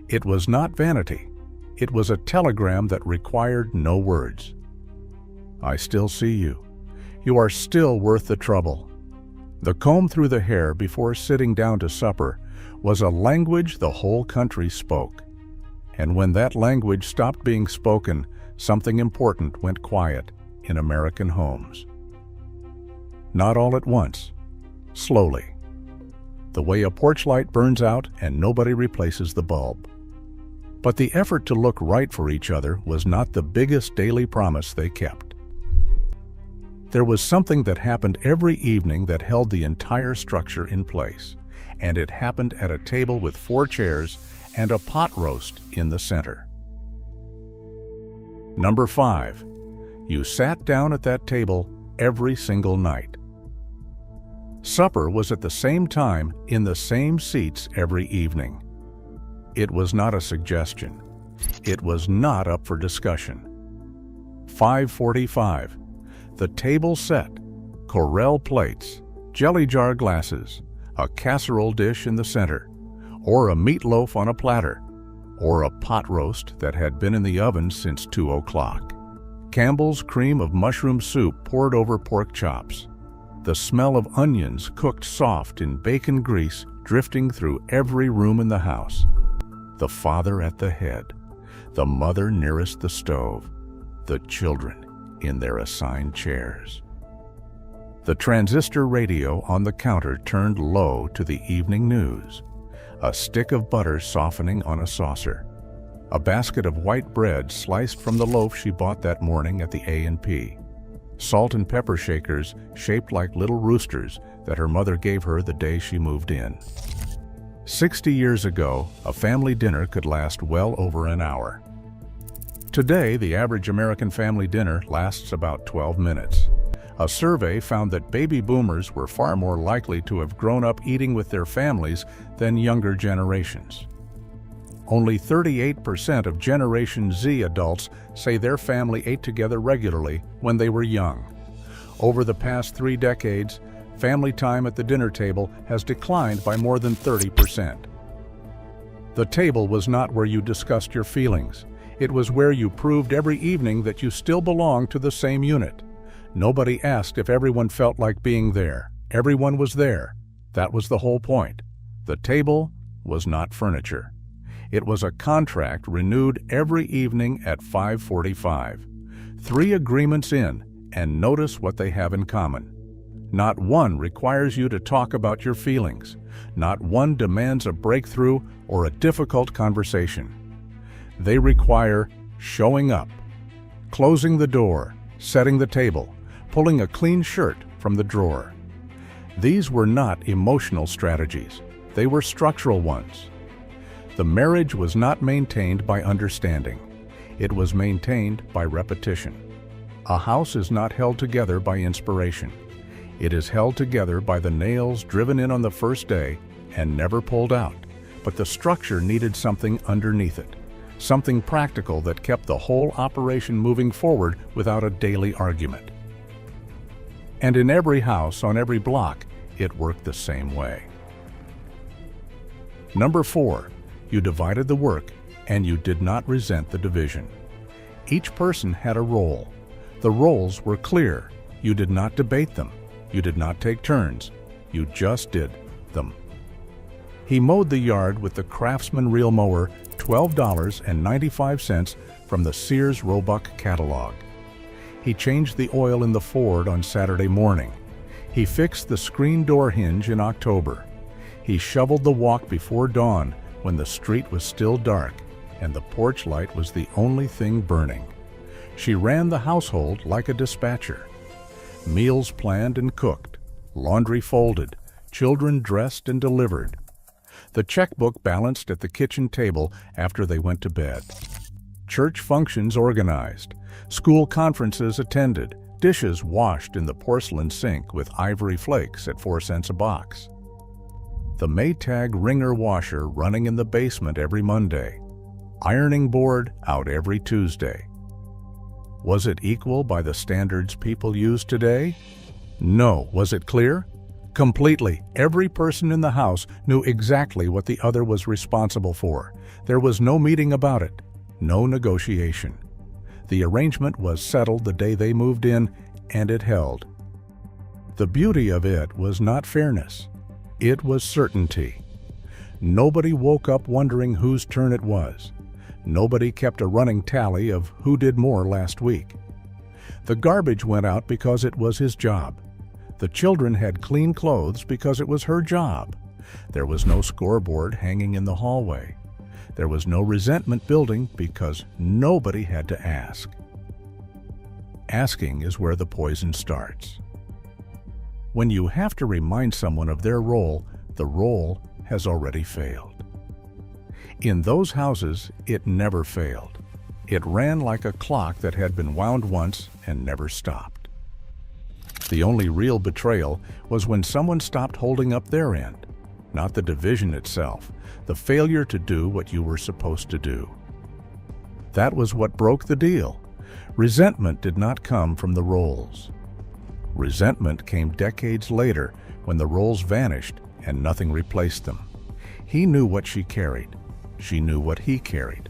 It was not vanity. It was a telegram that required no words. I still see you. You are still worth the trouble. The comb through the hair before sitting down to supper was a language the whole country spoke. And when that language stopped being spoken, something important went quiet in American homes. Not all at once, slowly. The way a porch light burns out and nobody replaces the bulb. But the effort to look right for each other was not the biggest daily promise they kept. There was something that happened every evening that held the entire structure in place, and it happened at a table with 4 chairs and a pot roast in the center. Number 5. You sat down at that table every single night. Supper was at the same time in the same seats every evening. It was not a suggestion. It was not up for discussion. 5:45. The table set, Corelle plates, jelly jar glasses, a casserole dish in the center, or a meatloaf on a platter, or a pot roast that had been in the oven since 2 o'clock. Campbell's cream of mushroom soup poured over pork chops. The smell of onions cooked soft in bacon grease drifting through every room in the house. The father at the head, the mother nearest the stove, the children in their assigned chairs. The transistor radio on the counter turned low to the evening news. A stick of butter softening on a saucer. A basket of white bread sliced from the loaf she bought that morning at the A&P. Salt and pepper shakers shaped like little roosters that her mother gave her the day she moved in. 60 years ago, a family dinner could last well over an hour. Today, the average American family dinner lasts about 12 minutes. A survey found that baby boomers were far more likely to have grown up eating with their families than younger generations. Only 38% of Generation Z adults say their family ate together regularly when they were young. Over the past 3 decades, family time at the dinner table has declined by more than 30%. The table was not where you discussed your feelings. It was where you proved every evening that you still belonged to the same unit. Nobody asked if everyone felt like being there. Everyone was there. That was the whole point. The table was not furniture. It was a contract renewed every evening at 5:45. 3 agreements in, and notice what they have in common. Not one requires you to talk about your feelings. Not one demands a breakthrough or a difficult conversation. They require showing up, closing the door, setting the table, pulling a clean shirt from the drawer. These were not emotional strategies. They were structural ones. The marriage was not maintained by understanding. It was maintained by repetition. A house is not held together by inspiration. It is held together by the nails driven in on the first day and never pulled out, but the structure needed something underneath it, something practical that kept the whole operation moving forward without a daily argument. And in every house, on every block, it worked the same way. Number 4, you divided the work and you did not resent the division. Each person had a role. The roles were clear. You did not debate them. You did not take turns. You just did them. He mowed the yard with the Craftsman reel mower, $12.95 from the Sears Roebuck catalog. He changed the oil in the Ford on Saturday morning. He fixed the screen door hinge in October. He shoveled the walk before dawn when the street was still dark and the porch light was the only thing burning. She ran the household like a dispatcher. Meals planned and cooked, laundry folded, children dressed and delivered. The checkbook balanced at the kitchen table after they went to bed. Church functions organized, school conferences attended, dishes washed in the porcelain sink with ivory flakes at 4 cents a box. The Maytag wringer washer running in the basement every Monday. Ironing board out every Tuesday. Was it equal by the standards people use today? No. Was it clear? Completely. Every person in the house knew exactly what the other was responsible for. There was no meeting about it, no negotiation. The arrangement was settled the day they moved in, and it held. The beauty of it was not fairness. It was certainty. Nobody woke up wondering whose turn it was. Nobody kept a running tally of who did more last week. The garbage went out because it was his job. The children had clean clothes because it was her job. There was no scoreboard hanging in the hallway. There was no resentment building because nobody had to ask. Asking is where the poison starts. When you have to remind someone of their role, the role has already failed. In those houses, it never failed. It ran like a clock that had been wound once and never stopped. The only real betrayal was when someone stopped holding up their end, not the division itself, the failure to do what you were supposed to do. That was what broke the deal. Resentment did not come from the roles. Resentment came decades later when the roles vanished and nothing replaced them. He knew what she carried. She knew what he carried.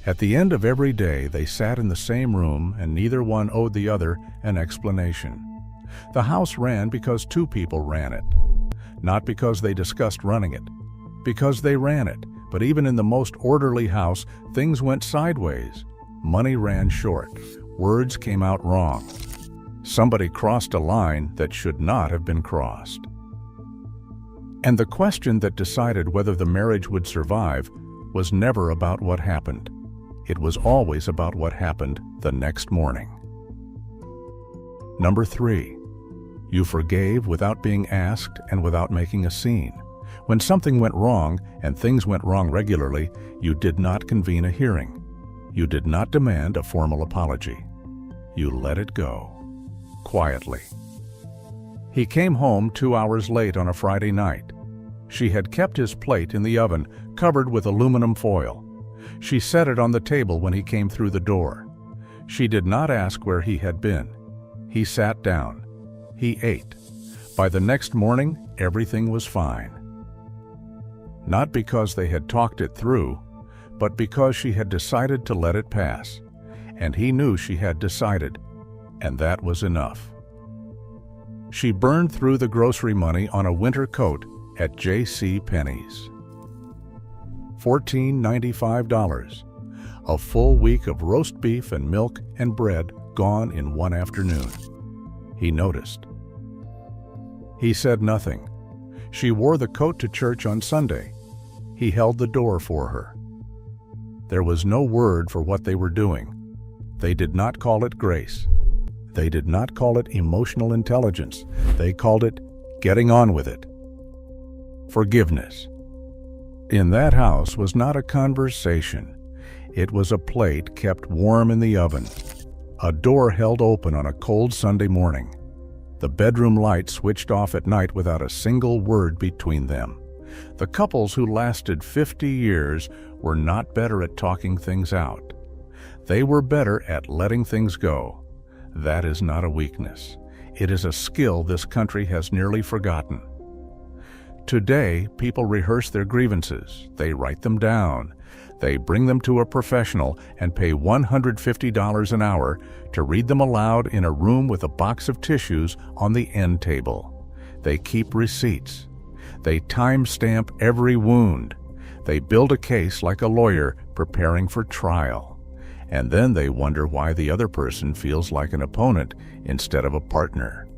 At the end of every day, they sat in the same room and neither one owed the other an explanation. The house ran because two people ran it, not because they discussed running it, because they ran it. But even in the most orderly house, things went sideways. Money ran short. Words came out wrong. Somebody crossed a line that should not have been crossed. And the question that decided whether the marriage would survive was never about what happened. It was always about what happened the next morning. Number 3, you forgave without being asked and without making a scene. When something went wrong, and things went wrong regularly, you did not convene a hearing. You did not demand a formal apology. You let it go, quietly. He came home 2 hours late on a Friday night. She had kept his plate in the oven, covered with aluminum foil. She set it on the table when he came through the door. She did not ask where he had been. He sat down. He ate. By the next morning, everything was fine. Not because they had talked it through, but because she had decided to let it pass. And he knew she had decided, and that was enough. She burned through the grocery money on a winter coat at J.C. Penney's. $14.95. A full week of roast beef and milk and bread gone in one afternoon. He noticed. He said nothing. She wore the coat to church on Sunday. He held the door for her. There was no word for what they were doing. They did not call it grace. They did not call it emotional intelligence. They called it getting on with it. Forgiveness. In that house was not a conversation. It was a plate kept warm in the oven. A door held open on a cold Sunday morning. The bedroom light switched off at night without a single word between them. The couples who lasted 50 years were not better at talking things out. They were better at letting things go. That is not a weakness. It is a skill this country has nearly forgotten. Today, people rehearse their grievances. They write them down. They bring them to a professional and pay $150 an hour to read them aloud in a room with a box of tissues on the end table. They keep receipts. They time-stamp every wound. They build a case like a lawyer preparing for trial. And then they wonder why the other person feels like an opponent instead of a partner.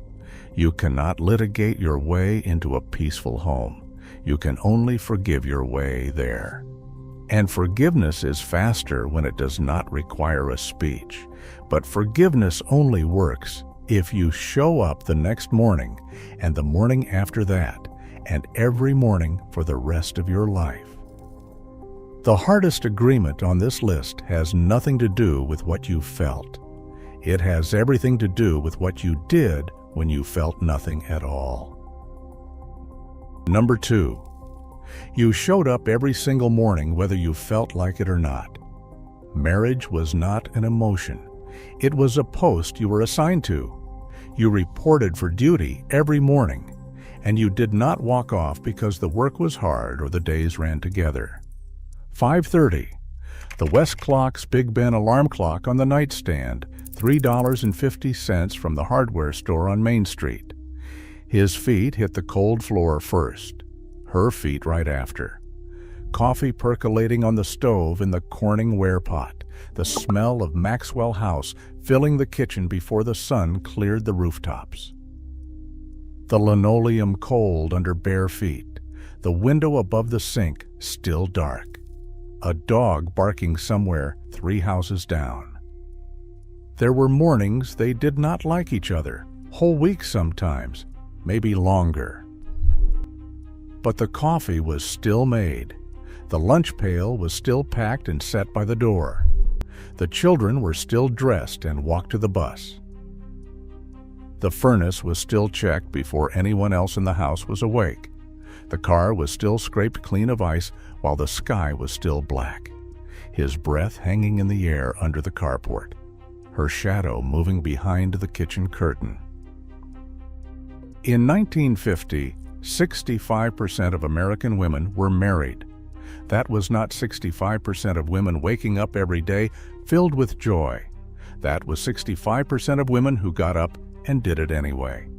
You cannot litigate your way into a peaceful home. You can only forgive your way there. And forgiveness is faster when it does not require a speech. But forgiveness only works if you show up the next morning and the morning after that and every morning for the rest of your life. The hardest agreement on this list has nothing to do with what you felt. It has everything to do with what you did when you felt nothing at all. Number 2. You showed up every single morning whether you felt like it or not. Marriage was not an emotion. It was a post you were assigned to. You reported for duty every morning, and you did not walk off because the work was hard or the days ran together. 5:30. The West Clock's Big Ben alarm clock on the nightstand, $3.50 from the hardware store on Main Street. His feet hit the cold floor first, her feet right after. Coffee percolating on the stove in the Corning ware pot, the smell of Maxwell House filling the kitchen before the sun cleared the rooftops. The linoleum cold under bare feet, the window above the sink still dark. A dog barking somewhere 3 houses down. There were mornings they did not like each other, whole weeks sometimes, maybe longer. But the coffee was still made. The lunch pail was still packed and set by the door. The children were still dressed and walked to the bus. The furnace was still checked before anyone else in the house was awake. The car was still scraped clean of ice while the sky was still black, his breath hanging in the air under the carport, her shadow moving behind the kitchen curtain. In 1950, 65% of American women were married. That was not 65% of women waking up every day filled with joy. That was 65% of women who got up and did it anyway.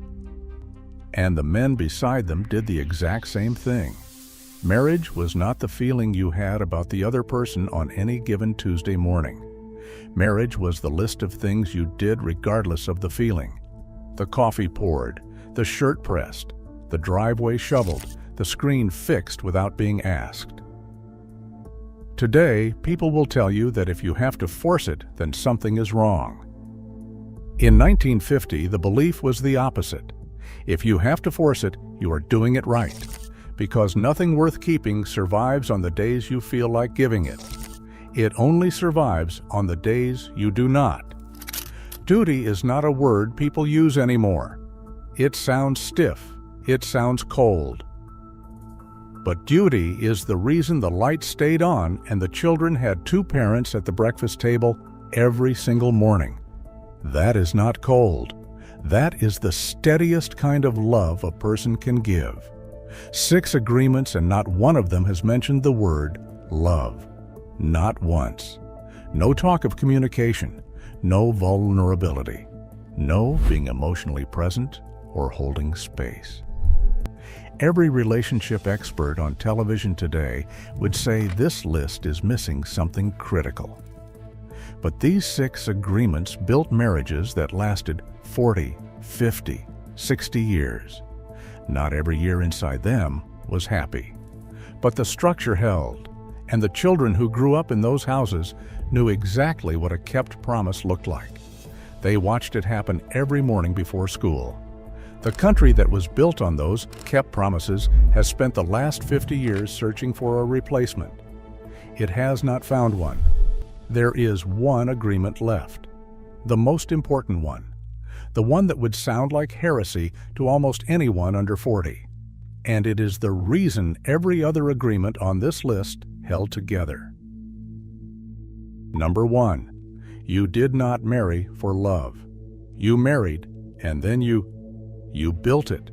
And the men beside them did the exact same thing. Marriage was not the feeling you had about the other person on any given Tuesday morning. Marriage was the list of things you did regardless of the feeling. The coffee poured, the shirt pressed, the driveway shoveled, the screen fixed without being asked. Today, people will tell you that if you have to force it, then something is wrong. In 1950, the belief was the opposite. If you have to force it, you are doing it right, because nothing worth keeping survives on the days you feel like giving it. It only survives on the days you do not. Duty is not a word people use anymore. It sounds stiff. It sounds cold. But duty is the reason the lights stayed on and the children had 2 parents at the breakfast table every single morning. That is not cold. That is the steadiest kind of love a person can give. 6 agreements and not one of them has mentioned the word love. Not once. No talk of communication. No vulnerability. No being emotionally present or holding space. Every relationship expert on television today would say this list is missing something critical. But these 6 agreements built marriages that lasted 40, 50, 60 years. Not every year inside them was happy. But the structure held, and the children who grew up in those houses knew exactly what a kept promise looked like. They watched it happen every morning before school. The country that was built on those kept promises has spent the last 50 years searching for a replacement. It has not found one. There is one agreement left, the most important one, the one that would sound like heresy to almost anyone under 40. And it is the reason every other agreement on this list held together. Number 1, you did not marry for love. You married, and then you built it.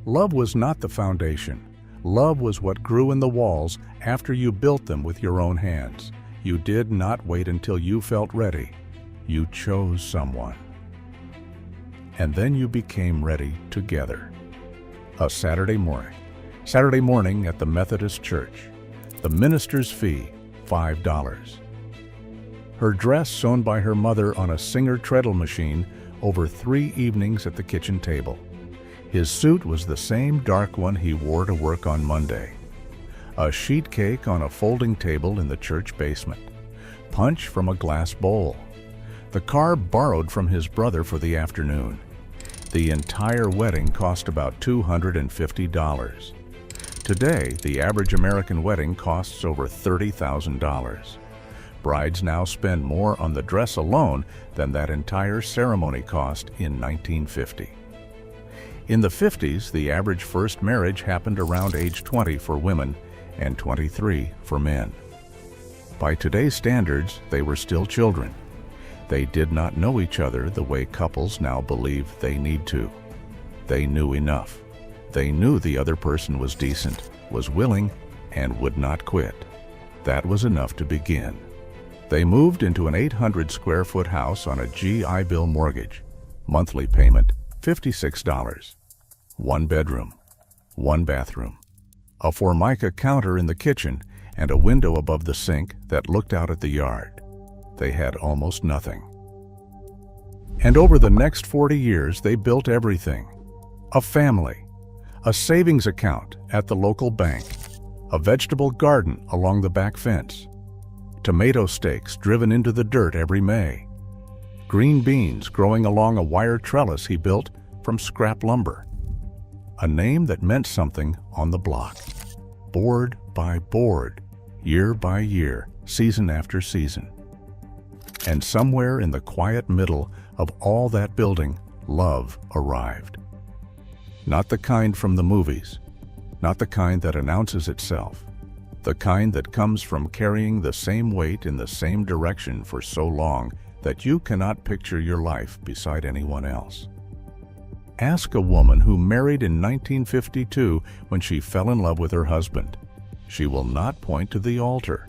Love was not the foundation. Love was what grew in the walls after you built them with your own hands. You did not wait until you felt ready. You chose someone. And then you became ready together. A Saturday morning at the Methodist Church. The minister's fee, $5. Her dress sewn by her mother on a Singer treadle machine over 3 evenings at the kitchen table. His suit was the same dark one he wore to work on Monday. A sheet cake on a folding table in the church basement. Punch from a glass bowl. The car borrowed from his brother for the afternoon. The entire wedding cost about $250. Today, the average American wedding costs over $30,000. Brides now spend more on the dress alone than that entire ceremony cost in 1950. In the 50s, the average first marriage happened around age 20 for women and 23 for men. By today's standards, they were still children. They did not know each other the way couples now believe they need to. They knew enough. They knew the other person was decent, was willing, and would not quit. That was enough to begin. They moved into an 800-square-foot house on a GI Bill mortgage. Monthly payment, $56. 1 bedroom, 1 bathroom, a Formica counter in the kitchen, and a window above the sink that looked out at the yard. They had almost nothing. And over the next 40 years, they built everything. A family, a savings account at the local bank, a vegetable garden along the back fence, tomato stakes driven into the dirt every May, green beans growing along a wire trellis he built from scrap lumber, a name that meant something on the block, board by board, year by year, season after season. And somewhere in the quiet middle of all that building, love arrived. Not the kind from the movies, not the kind that announces itself, the kind that comes from carrying the same weight in the same direction for so long that you cannot picture your life beside anyone else. Ask a woman who married in 1952 when she fell in love with her husband. She will not point to the altar.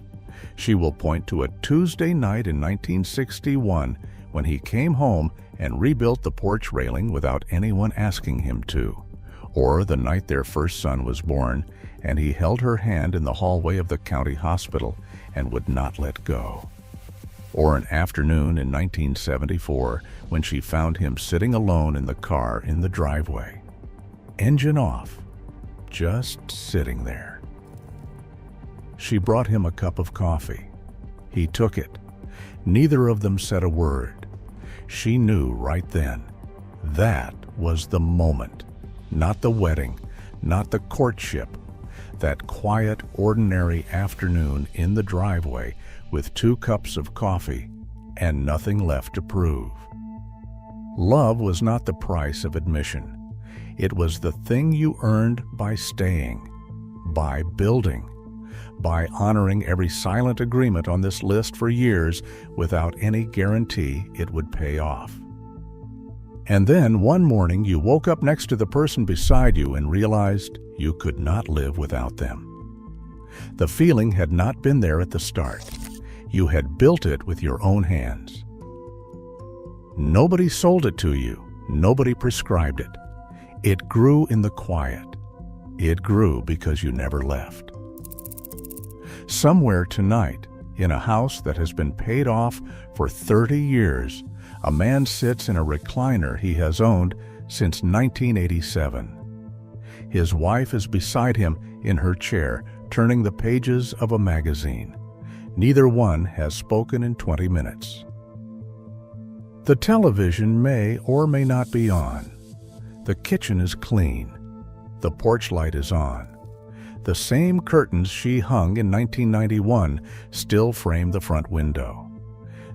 She will point to a Tuesday night in 1961 when he came home and rebuilt the porch railing without anyone asking him to, or the night their first son was born and he held her hand in the hallway of the county hospital and would not let go. Or an afternoon in 1974 when she found him sitting alone in the car in the driveway. Engine off, just sitting there. She brought him a cup of coffee. He took it. Neither of them said a word. She knew right then. That was the moment. Not the wedding, not the courtship. That quiet, ordinary afternoon in the driveway with 2 cups of coffee and nothing left to prove. Love was not the price of admission. It was the thing you earned by staying, by building, by honoring every silent agreement on this list for years without any guarantee it would pay off. And then one morning you woke up next to the person beside you and realized you could not live without them. The feeling had not been there at the start. You had built it with your own hands. Nobody sold it to you. Nobody prescribed it. It grew in the quiet. It grew because you never left. Somewhere tonight, in a house that has been paid off for 30 years, a man sits in a recliner he has owned since 1987. His wife is beside him in her chair, turning the pages of a magazine. Neither one has spoken in 20 minutes. The television may or may not be on. The kitchen is clean. The porch light is on. The same curtains she hung in 1991 still frame the front window.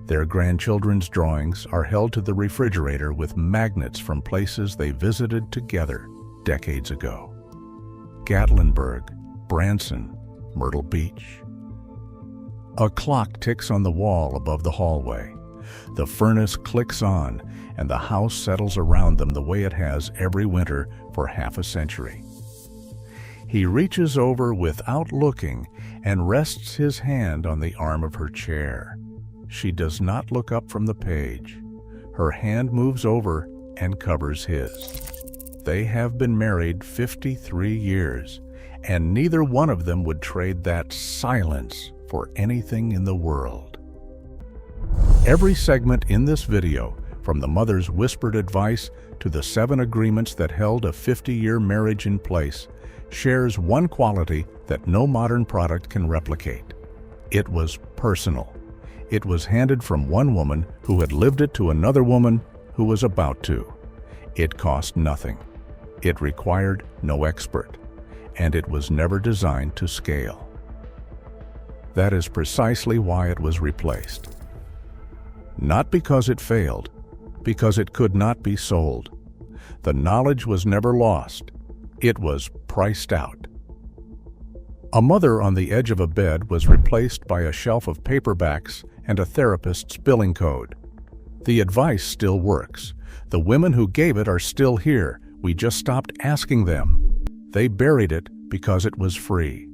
Their grandchildren's drawings are held to the refrigerator with magnets from places they visited together decades ago. Gatlinburg, Branson, Myrtle Beach. A clock ticks on the wall above the hallway. The furnace clicks on, and the house settles around them the way it has every winter for half a century. He reaches over without looking and rests his hand on the arm of her chair. She does not look up from the page. Her hand moves over and covers his. They have been married 53 years, and neither one of them would trade that silence for anything in the world. Every segment in this video, from the mother's whispered advice to the 7 agreements that held a 50-year marriage in place, shares one quality that no modern product can replicate. It was personal. It was handed from one woman who had lived it to another woman who was about to. It cost nothing. It required no expert, and it was never designed to scale. That is precisely why it was replaced. Not because it failed, because it could not be sold. The knowledge was never lost. It was priced out. A mother on the edge of a bed was replaced by a shelf of paperbacks and a therapist's billing code. The advice still works. The women who gave it are still here. We just stopped asking them. They buried it because it was free.